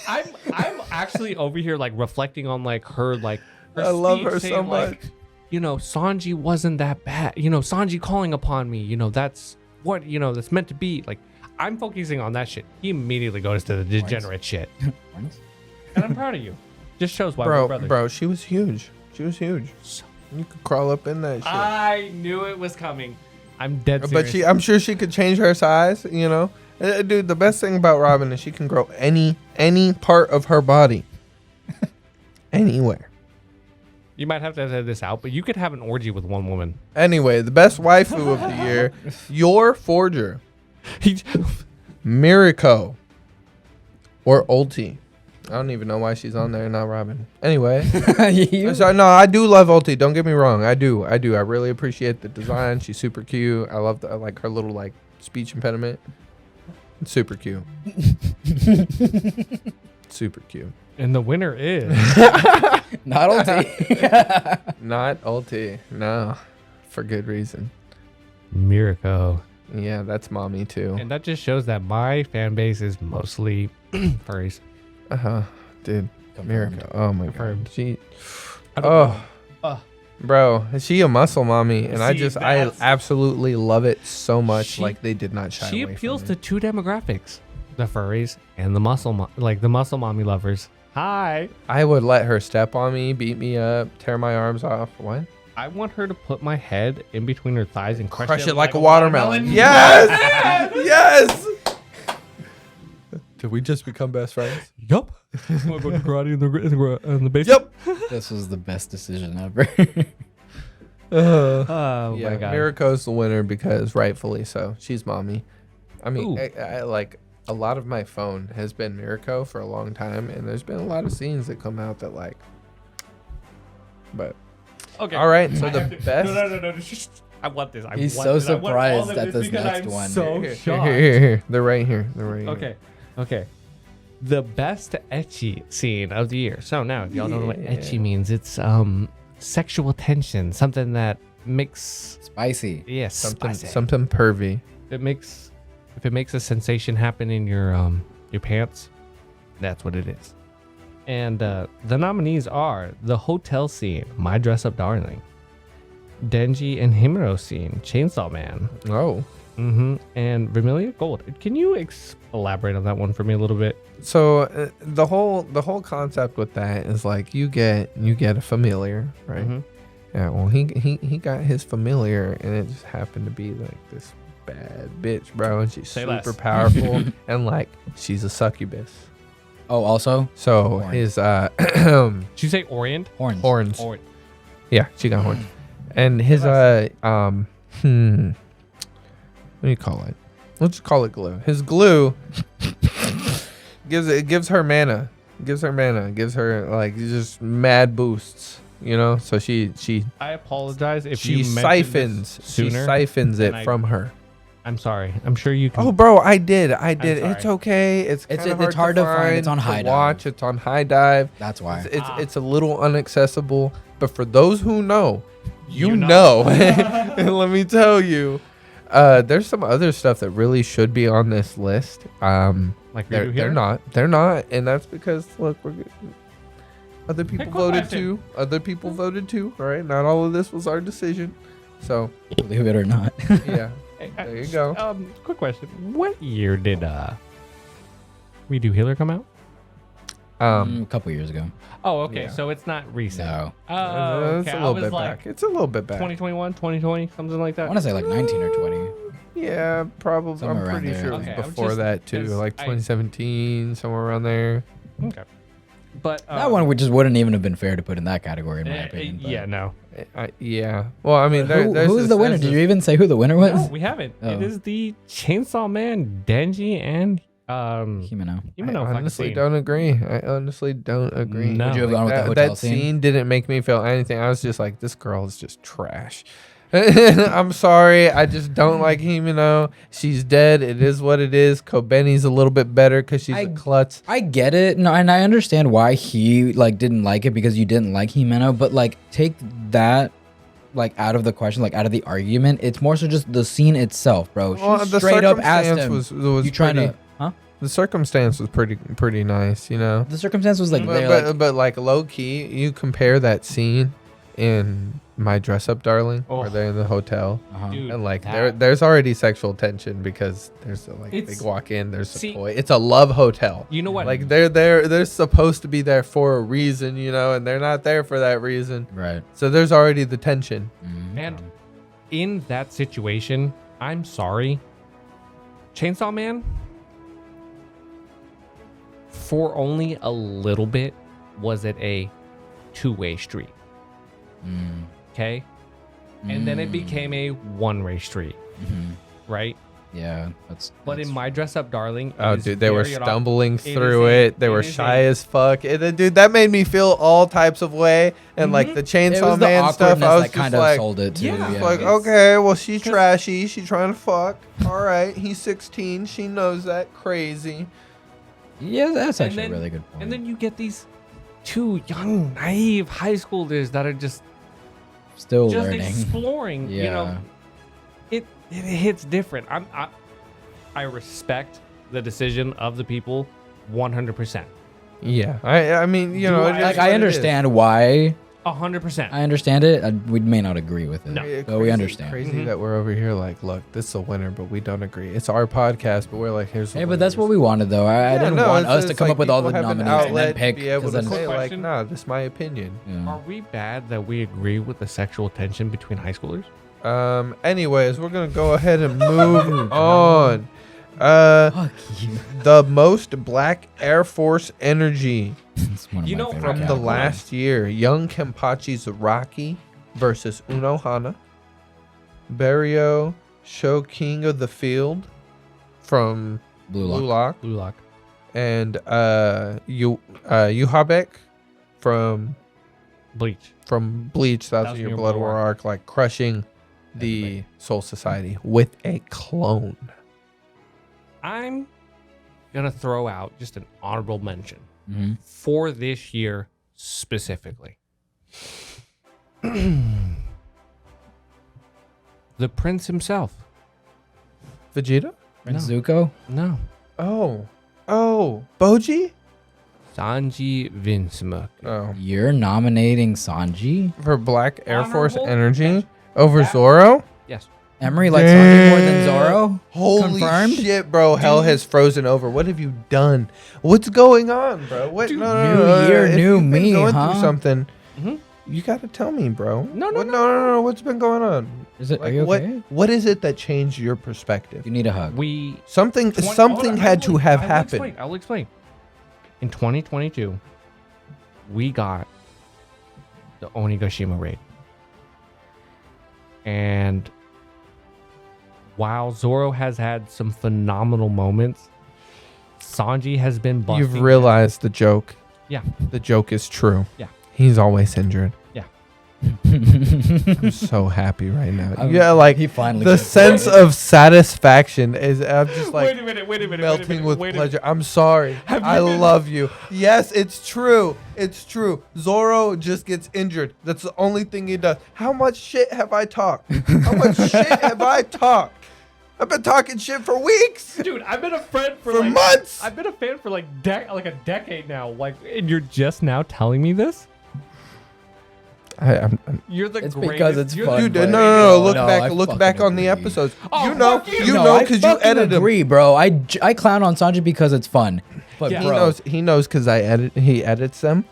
I'm actually over here like reflecting on like her I love speech her saying, so like, much. you know, Sanji wasn't that bad. You know, Sanji calling upon me. You know, that's what that's meant to be. Like, I'm focusing on that shit. He immediately goes to the degenerate shit, and I'm proud of you. Just shows why we're brothers. Bro, she was huge. You could crawl up in that shit. I knew it was coming. I'm dead serious. But I'm sure she could change her size. Dude. The best thing about Robin is she can grow any part of her body, anywhere. You might have to edit this out, but you could have an orgy with one woman. Anyway, the best waifu of the year, your forger, Miriko, or Ulti. I don't even know why she's on there, not Robin. Anyway, so no, I do love Ulti. Don't get me wrong, I do. I really appreciate the design. She's super cute. I like her little like speech impediment. It's super cute. Super cute. And the winner is Not ulti. Not Ulti. No, for good reason. Mirko. Yeah, that's mommy too. And that just shows that my fan base is mostly furries. Dude. Confirmed. Mirko. Oh my god. Confirmed. She. I don't Oh. know. Bro, is she a muscle mommy? And I See, I that's- absolutely love it so much. She- Like they did not shy She away appeals from to it. two demographics: the furries and the the muscle mommy lovers. Hi. I would let her step on me, beat me up, tear my arms off. What? I want her to put my head in between her thighs and Crush it like a watermelon. Yes! Yes! Did we just become best friends? Yup. Want to go to karate in the basement? Yep. This was the best decision ever. Oh Yeah, my god. Miriko's the winner because rightfully so. She's mommy. I mean, Ooh. I like a lot of my phone has been Miriko for a long time, and there's been a lot of scenes that come out that like. But Okay. all right, so I the have to- best. No. I want this. I He's want so this. I want all surprised of at this because next I'm one. So Here, shocked. here. They're right here. They're right here. Okay. The best ecchi scene of the year. So now, if y'all don't know what Yeah. ecchi means, it's sexual tension, something that makes Spicy. Something pervy. if it makes a sensation happen in your pants, that's what it is. And the nominees are the hotel scene, My Dress Up Darling, Denji and Himuro scene, Chainsaw Man, Oh. and Vermilion Gold. Can you elaborate on that one for me a little bit? So the whole concept with that is like you get a familiar, right? Mhm. Yeah. Well, he got his familiar, and it just happened to be like this bad bitch, bro, and she's Say super less. powerful, and like she's a succubus. Oh, also So Horns. his Did you say Orient? horns. horns. Or Yeah, she got horns, and his what do you call it? Let's just call it glue. His glue gives her mana. Gives her like just mad boosts. You know, so she I apologize if she you mentioned this she sooner. siphons then it I- from her. I'm sorry. I'm sure you can. Oh, bro, I did. sorry. It's okay. It's hard to find. It's on High Dive. watch. It's on High Dive. That's why. It's a little unaccessible, but for those who know, you know. know. And let me tell you, there's some other stuff that really should be on this list. Like we do here? They're not, and that's because look, other people Quick voted question. too. Other people voted too. All right, not all of this was our decision. So Believe it or not. yeah, Hey, there you go. Quick question. What year did We Do Healer come out? A couple years ago. Oh, okay. Yeah. So it's not recent. No. Oh, It's okay. a I little was bit like back. It's a little bit back. 2021, 2020, something like I that. want to say like 19 or 20. Yeah, probably. Somewhere I'm around pretty there. sure it was Okay, I'm before just- that too, 'cause like I- 2017, somewhere around there. Okay. But That one would just wouldn't even have been fair to put in that category, in my opinion. but- yeah, no. Yeah. Well, I mean, there's Who's the winner? Did you even say who the winner was? No, we haven't. Oh. It is the Chainsaw Man, Denji, and Himeno. Himeno I fucking honestly scene. don't agree. I honestly don't agree. No. Would you have gone with the that, hotel that scene? scene didn't make me feel anything. I was just like, this girl is just trash. I'm sorry. I just don't like Himeno. She's dead. It is what it is. Kobeni's a little bit better because she's a klutz. I get it. No, and I understand why he like didn't like it because you didn't like Himeno, but like take that like out of the question, like out of the argument. It's more so just the scene itself, bro. She Well, the straight up asked circumstance him, was "You trying pretty, to?" Huh? The circumstance was pretty nice, you know. The circumstance was like, they're But, like but like low key, you compare that scene in My Dress Up Darling, Oh. where they're in the hotel, uh-huh. Dude, and like that- there's already sexual tension because there's like they It's- walk in, there's see- a toy. It's a love hotel. You know what? Like they're supposed to be there for a reason, you know, and they're not there for that reason. right. So there's already the tension. Mhm. And in that situation, I'm sorry, Chainsaw Man, for only a little bit, was it a two-way street? Mm. Okay, and then it became a one-way street, Mhm. right? Yeah, that's. But in My Dress Up Darling, it Oh, is dude, they were very stumbling is through a- it. They were it is shy a- as fuck. Dude, that made me feel all types of way. And like Mhm. the it Chainsaw was the Man stuff, awkwardness I was that just kind of like, sold it too. Yeah. Yeah, like, it's- okay, well, she's Cause- trashy. She's trying to fuck. All right, he's 16. She knows that. Crazy. yeah, that's And actually then- a really good point. And then you get these two young, naive high schoolers that are just Still just learning. exploring. You know, Yeah. it hits different. I respect the decision of the people 100%. Yeah, I mean, you Do know, I- it is Like what I it is. understand why 100%. I understand it. We may not agree with it, No. but we understand. Crazy that we're over here like, look, this is a winner, but we don't agree. It's our podcast, but we're like, here's the Hey, but that's what winners. we wanted, though. I didn't want us to it's come like up with all the people have an nominees and then outlet to pick. be able 'cause to then- say like, Question. nah, this is my opinion. Yeah. Are we bad that we agree with the sexual tension between high schoolers? Anyways, we're gonna go ahead and move on. Fuck you. The most Black Air Force energy It's one of You my know, favorite from the Hold on. last year. Young Kenpachi's Rocky versus Unohana. Barrio Show King of the Field from Blue Blue Lock. Lock. Blue Lock. And Yuhabek from Bleach. Bleach, Thousand Year Blood War arc, like crushing the Soul Society with a clone. I'm going to throw out just an honorable mention Mhm. for this year specifically. The prince himself. Vegeta? Prince Zuko. No. Oh, Boji? Sanji Vinsmoke. Oh, You're nominating Sanji? for Black Air Force Honorable energy mention. over That- Zoro? Yes. Emery likes Sanji more than Zoro? Holy Confirmed? shit, bro! Hell has frozen over. What have you done? What's going on, bro? What? Dude, new year, If new you've been me, going huh? through something. Mhm. You gotta tell me, bro. No. No. What's been going on? Is it? Are Like, you okay? what is it that changed your perspective? You need a hug. We Something hold on, had to have I will happened. I will explain. In 2022, we got the Onigashima raid. And while Zoro has had some phenomenal moments, Sanji has been busting. You've realized the joke. Yeah. The joke is true. Yeah. He's always injured. Yeah. I'm so happy right now. I'm- Yeah, like he finally the gets it. sense of satisfaction is I'm just like wait a minute. melting with pleasure. I'm sorry. I love you. Yes, it's true. It's true. Zoro just gets injured. That's the only thing he does. How much shit have I talked? How much shit have I talked? I've been talking shit for weeks. Dude, I've been a friend For months. I've been a fan for like a decade now. Like, and you're just now telling me this? I'm You're the It's greatest. because it's you're fun, the Dude, but- no. No, I Look fucking back on the agree. episodes. Oh, you know, fuck you. you No, know, I because you fucking edited them. agree, bro. I clown on Sanji because it's fun. But Yeah. bro, He knows because he edits them.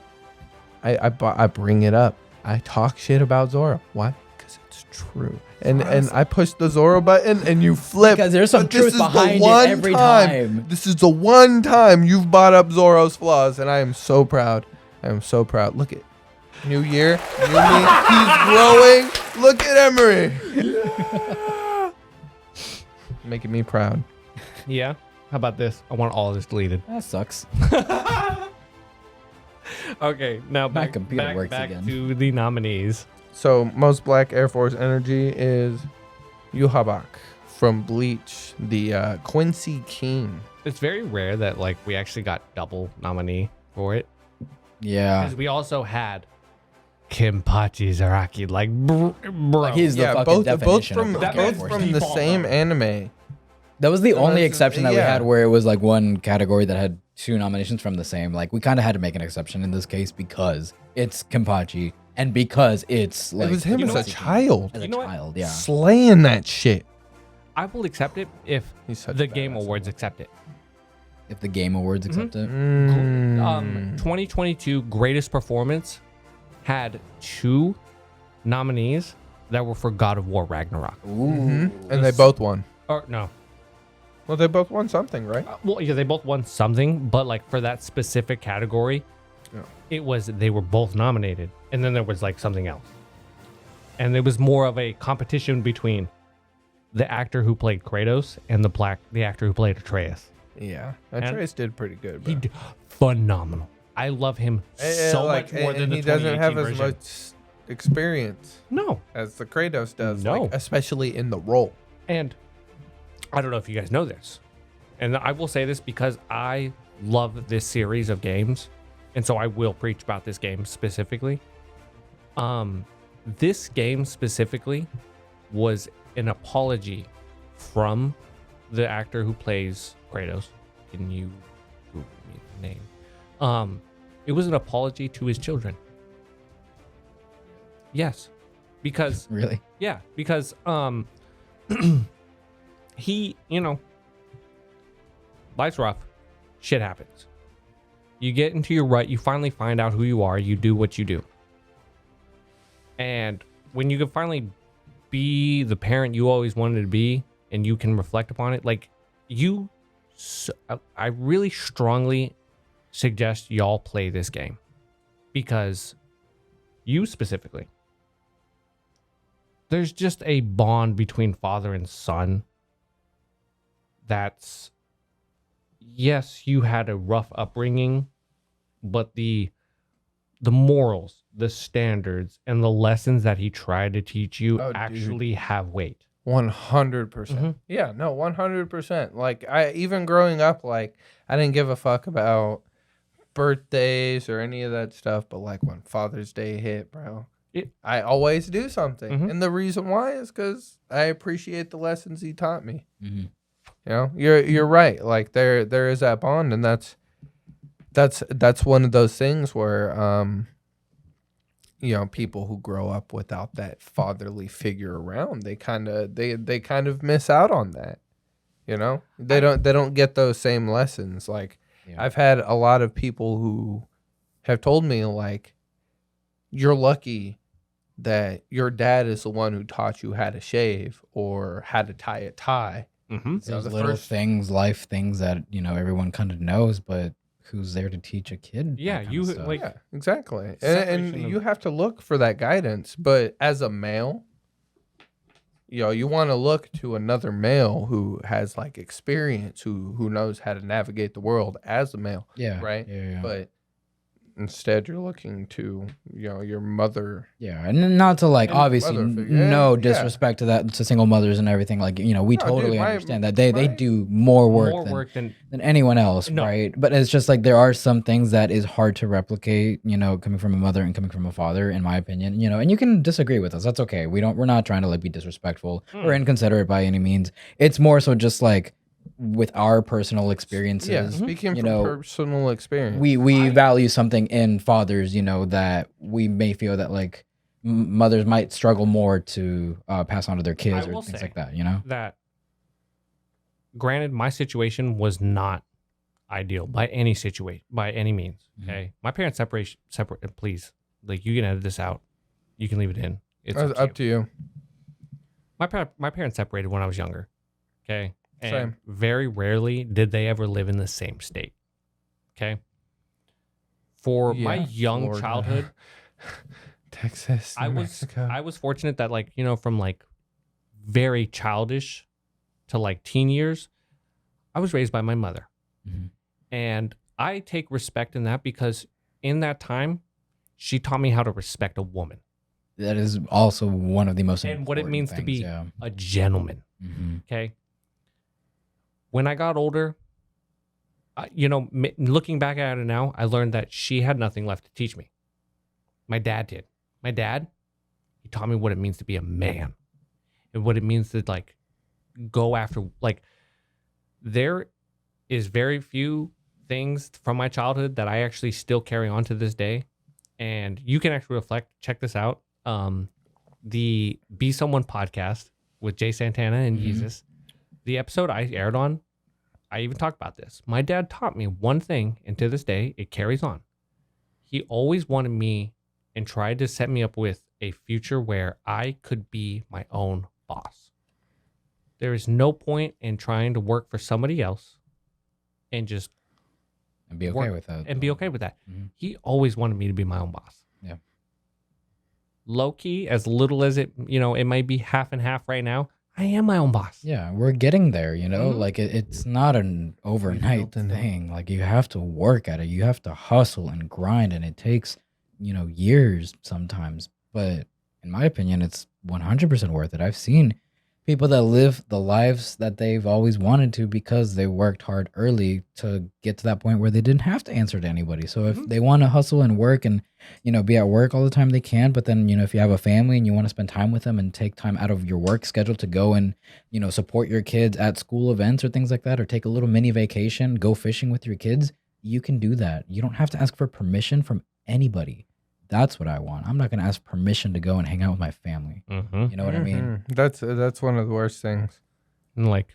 I bring it up. I talk shit about Zoro. Why? Because it's true. And I push the Zoro button and you flip. Because there's some But this truth is the behind it one every time. This is the one time you've brought up Zoro's flaws, and I am so proud. I am so proud. Look at new year, new me. He's growing. Look at Emery. Making me proud. Yeah. How about this? I want all of this deleted. That sucks. Okay, now My back, computer back, works back again. to the nominees. So most Black Air Force energy is Yuhabak from Bleach, the Quincy King. It's very rare that like we actually got double nominee for it Yeah. because we also had Kenpachi Zaraki. Like, bro, Like he's the Yeah, fucking both definition from of Black That Air man's Force. the default, same though. anime. That was the only Unless- exception that we yeah. had where it was like one category that had two nominations from the same. Like we kind of had to make an exception in this case because it's Kenpachi and because it's like It was him You as know a what? child, As a You know what? child, yeah. slaying that shit. I will accept it if He's such the a Game badass. Awards accept it. If the Game Awards accept it. Mm. 2022 greatest performance had 2 nominees that were for God of War Ragnarok. Ooh. Mhm. And they both won. Or no, Well, they both won something, right? well, yeah, they both won something, but like for that specific category, Yeah. it was they were both nominated, and then there was like something else, and it was more of a competition between the actor who played Kratos and the actor who played Atreus. Yeah. And- Atreus did pretty good. He Bro. did phenomenal. I love him so much more than and the he doesn't 2018 have as version. much experience No, as the Kratos does. No. like, especially in the role. and I don't know if you guys know this, and I will say this because I love this series of games, and so I will preach about this game specifically. This game specifically was an apology from the actor who plays Kratos. Can you Google me the name? It was an apology to his children. Yes, because Really? yeah, because he, life's rough, shit happens. You get into your rut, you finally find out who you are, you do what you do. And when you can finally be the parent you always wanted to be and you can reflect upon it, like I really strongly suggest y'all play this game because you specifically, there's just a bond between father and son that's, yes, you had a rough upbringing, but the morals, the standards, and the lessons that he tried to teach you actually have weight. 100%. Yeah, no, 100%. Like, even growing up, like, I didn't give a fuck about birthdays or any of that stuff, but like when Father's Day hit, bro, I always do something. And the reason why is because I appreciate the lessons he taught me. You know, you're right. Like there is that bond, and that's one of those things where people who grow up without that fatherly figure around, they kind of miss out on that. You know, they don't get those same lessons. Like I've had a lot of people who have told me, like, you're lucky that your dad is the one who taught you how to shave or how to tie a tie. Those little things, life things that everyone kind of knows, but who's there to teach a kid? Yeah, exactly. And you have to look for that guidance. But as a male, you want to look to another male who has like experience, who knows how to navigate the world as a male. Yeah. Right. Yeah. But instead, you're looking to your mother. Yeah, and not to like obviously no disrespect to that, to single mothers and everything. Like we totally understand that they do more work than anyone else, right? But it's just like there are some things that is hard to replicate. Coming from a mother and coming from a father, in my opinion. And you can disagree with us. That's okay. We're not trying to like be disrespectful or inconsiderate by any means. It's more so just like, with our personal experiences, speaking from personal experience, we value something in fathers, that we may feel that like mothers might struggle more to pass on to their kids or things like that. That, granted, my situation was not ideal by any means. Okay, my parents separate. Please, like, you can edit this out, you can leave it in. It's up to you. My parents separated when I was younger. Okay. And Same. Very rarely did they ever live in the same state. Okay. For my young Florida, childhood, Texas, New Mexico. I was fortunate that, like, from like very childish to like teen years, I was raised by my mother. And I take respect in that because in that time, she taught me how to respect a woman. That is also one of the most important and what it means things, to be a gentleman. Okay. When I got older, looking back at it now, I learned that she had nothing left to teach me. My dad did. My dad, he taught me what it means to be a man and what it means to like go after, like, there is very few things from my childhood that I actually still carry on to this day. And you can actually reflect, check this out. The Be Someone podcast with Jay Santana and Jesus. The episode I aired on, I even talked about this. My dad taught me one thing, and to this day, it carries on. He always wanted me and tried to set me up with a future where I could be my own boss. There is no point in trying to work for somebody else and just be okay with that. And be okay with that. He always wanted me to be my own boss. Yeah. Low key, as little as it might be half and half right now, I am my own boss. Yeah, we're getting there, like it's not an overnight thing. Like you have to work at it. You have to hustle and grind, and it takes, years sometimes. But in my opinion, it's 100% worth it. I've seen people that live the lives that they've always wanted to because they worked hard early to get to that point where they didn't have to answer to anybody. So if they want to hustle and work and, be at work all the time, they can. But then, if you have a family and you want to spend time with them and take time out of your work schedule to go and, support your kids at school events or things like that, or take a little mini vacation, go fishing with your kids, you can do that. You don't have to ask for permission from anybody. That's what I want. I'm not gonna ask permission to go and hang out with my family. Mm-hmm. You know what I mean? That's one of the worst things. And like,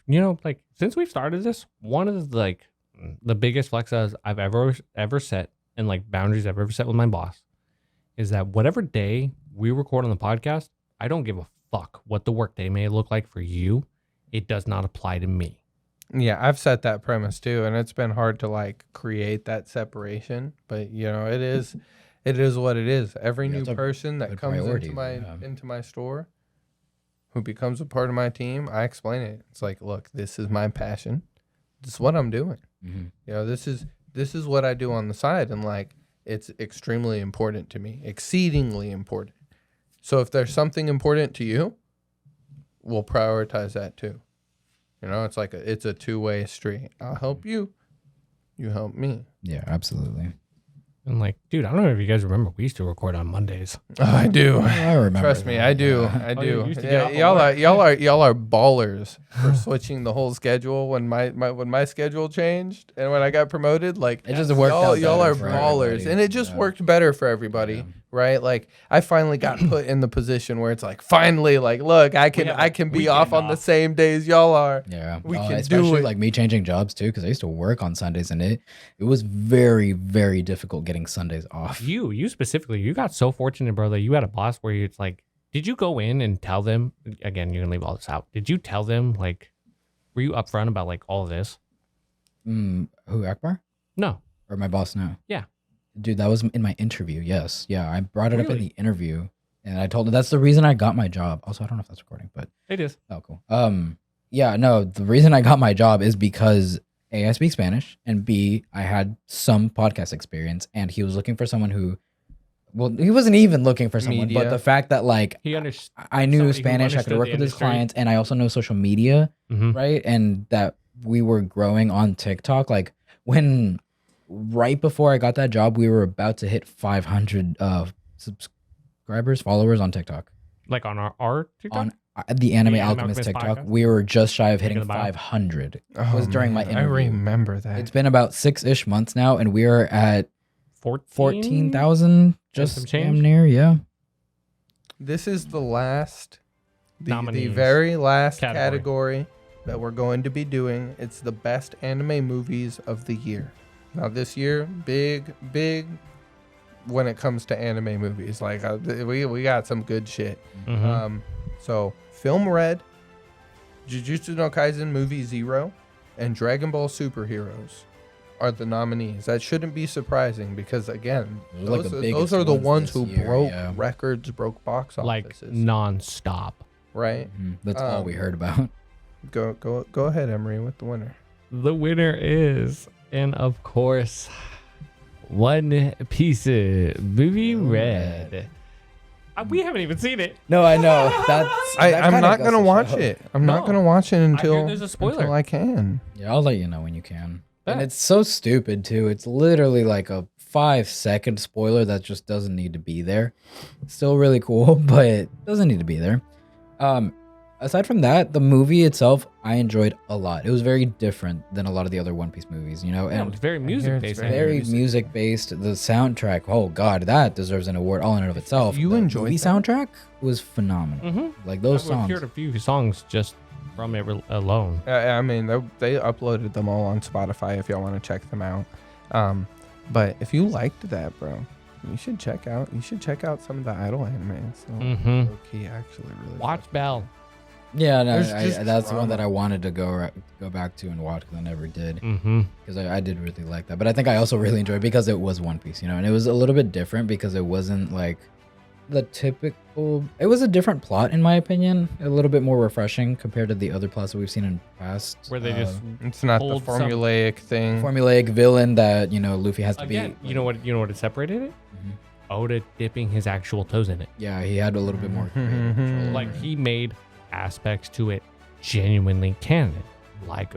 like since we've started this, one of the, like the biggest flexes I've ever set and like boundaries I've ever set with my boss is that whatever day we record on the podcast, I don't give a fuck what the work day may look like for you. It does not apply to me. Yeah, I've set that premise too, and it's been hard to like create that separation. But it is what it is. Every Yeah, new it's a person that good comes priority, into my store, who becomes a part of my team, I explain it. It's like, look, this is my passion. This is what I'm doing. Mm-hmm. This is what I do on the side, and like it's extremely important to me, exceedingly important. So if there's something important to you, we'll prioritize that too. It's like it's a two-way street. I'll help you. You help me. Yeah, absolutely. And like, dude, I don't know if you guys remember, we used to record on Mondays. Oh, I do. I remember. Trust me, that, I do. yeah. I Oh, you do. used to get Yeah, off of y'all are ballers for switching the whole schedule when my schedule changed and when I got promoted. Like It just worked out y'all better are for ballers, everybody. and it just Yeah. worked better for everybody, Yeah. right? Like I finally got put in the position where it's like, finally, like, look, I have a can be weekend off on the off. same days y'all are. Yeah, We can do especially it. like me changing jobs too, because I used to work on Sundays, and it was very, very difficult getting Sundays off. You specifically, you got so fortunate, bro, that you had a boss where it's like, did you go in and tell them, again, you can leave all this out. Did you tell them, like, were you upfront about like all of this? Who, Akbar No. or my boss? No. Yeah. Dude, that was in my interview. Yes, yeah, I brought it up in Really? the interview, and I told him that's the reason I got my job. Also, I don't know if that's recording, but It is. oh, cool. Yeah, no, the reason I got my job is because A, I speak Spanish, and B, I had some podcast experience, and he was looking for someone who, well, he wasn't even looking for someone, Media. but the fact that like He understood. I knew Somebody who Spanish, I could understood work the with his industry. clients, and I also know social media, Mm-hmm. right? And that we were growing on TikTok. Like right before I got that job, we were about to hit 500 subscribers, followers on TikTok. Like on our TikTok? On the Anime The Anime Alchemist Alchemist TikTok, podcast? we were just shy of hitting in the bio. 500. Oh, was during my I interview. remember that. It's been about 6-ish months now, and we are at 14,000, some just change? damn near, yeah. This is the Nominees. very last Category. category that we're going to be doing. It's the best anime movies of the year. Now this year, big when it comes to anime movies. Like we got some good shit. Mhm. So Film Red, Jujutsu no Kaisen Movie 0, and Dragon Ball Superheroes are the nominees. That shouldn't be surprising because again, Those are like the those biggest are the ones ones this who year, broke yeah. records, broke box like offices, nonstop. right? That's all we Um, heard about. Go ahead, Emery, with the winner. The winner is, and of course, One Piece movie Red. We haven't even seen it. No, I know. I'm not gonna watch it. I'm not No. gonna watch it until there's a spoiler. until I can. Yeah, I'll let you know when you can. And Bet. it's so stupid too. It's literally like a 5-second spoiler that just doesn't need to be there. It's still really cool, but it doesn't need to be there. Aside from that, the movie itself I enjoyed a lot. It was very different than a lot of the other One Piece movies, you know, Yeah, and it's very music based. very very music. music based. The soundtrack, oh god, that deserves an award all in and of itself. You the enjoyed movie that? soundtrack was phenomenal. Mm-hmm. Like those I've songs. heard a few songs just from it alone. I mean, they uploaded them all on Spotify if y'all want to check them out. But if you liked that, bro, you should check out some of the Idol animes. So Mm-hmm. low-key, actually, really Watch fuck. Bell. Yeah, no, There's just that's the one drama. that I wanted to go back to and watch because I never did. Mm-hmm. Because I did really like that. But I think I also really enjoyed it because it was One Piece, you know, and it was a little bit different because it wasn't like the typical. It was a different plot, in my opinion, a little bit more refreshing compared to the other plots that we've seen in the past. Where they just It's not the Hold some- formulaic thing. formulaic villain that Luffy has to again, be. you know what it separated it? Mhm. Oda dipping his actual toes in it. Yeah, he had a little bit more. creative control. Like he made aspects to it genuinely canon, like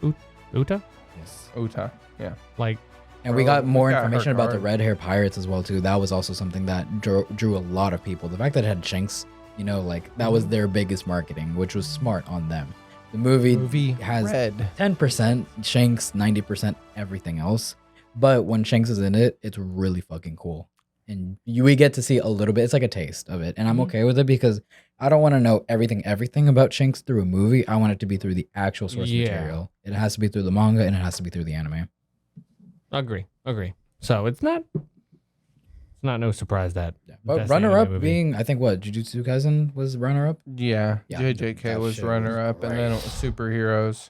Uta. Yes. Uta, yeah. Like And we Bro, got more we got information her about the card. red hair pirates as well too. That was also something that drew a lot of people. The fact that it had Shanks, like that was their biggest marketing, which was smart on them. The movie has Red. 10% Shanks, 90% everything else. But when Shanks is in it, it's really fucking cool. and we get to see a little bit. It's like a taste of it, and I'm okay with it because I don't want to know everything about Shanks through a movie. I want it to be through the actual source material. It has to be through the manga, and it has to be through the anime. Agree. So it's not no surprise that. But runner up being, I think, what Jujutsu Kaisen was runner up. Yeah, Yeah, JJK that was shit runner was up, and then it was superheroes.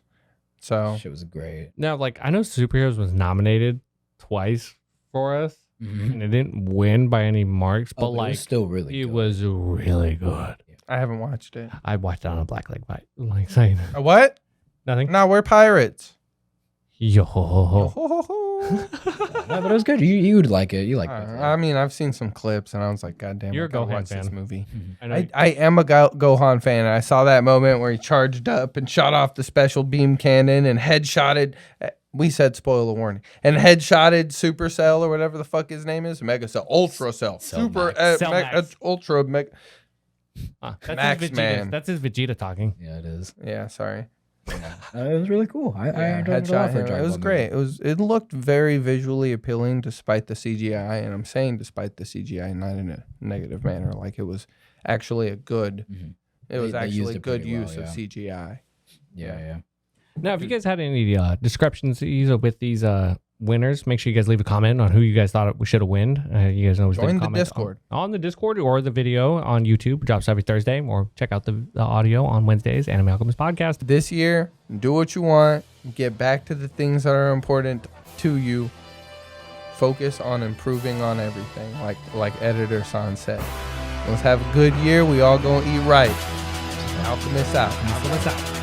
So Shit was great. Now, like, I know Superheroes was nominated twice for us, and it didn't win by any marks, but it like, was still really it good. was really good. I haven't watched it. I watched it on a Black Lake Fight. Like saying A what? nothing. No, we're pirates. Yo. Yeah, but it was good. You would like it. You like it. I mean, I've seen some clips, and I was like, God damn, You're I a gotta Gohan watch this fan. movie. I know. I am a Gohan fan, and I saw that moment where he charged up and shot off the special beam cannon and headshotted. We said spoiler warning, and headshotted Supercell or whatever the fuck his name is, Mega Cell, Ultra Cell, Super Cell Max. Ultra Mega. That's Max his Vegeta. Man. That's his Vegeta talking. Yeah, it is. Yeah, sorry. It was really cool. I enjoyed it a lot Headshot for a him. Dragon It was Ball great. It looked very visually appealing despite the CGI, and I'm saying despite the CGI, not in a negative manner. Like it was actually a good. movie. It was They used actually it good pretty well, use of yeah. CGI. Yeah. Now, if you guys had any discrepancies with these winners, make sure you guys leave a comment on who you guys thought we should have won. You guys always Join leave a the comment Discord. on the Discord or the video on YouTube. Drops every Thursday, or check out the audio on Wednesdays. Anime Alchemist Podcast. This year, do what you want. Get back to the things that are important to you. Focus on improving on everything, like Editor San said. Let's have a good year. We all gonna eat right. Alchemist out. Alchemist out.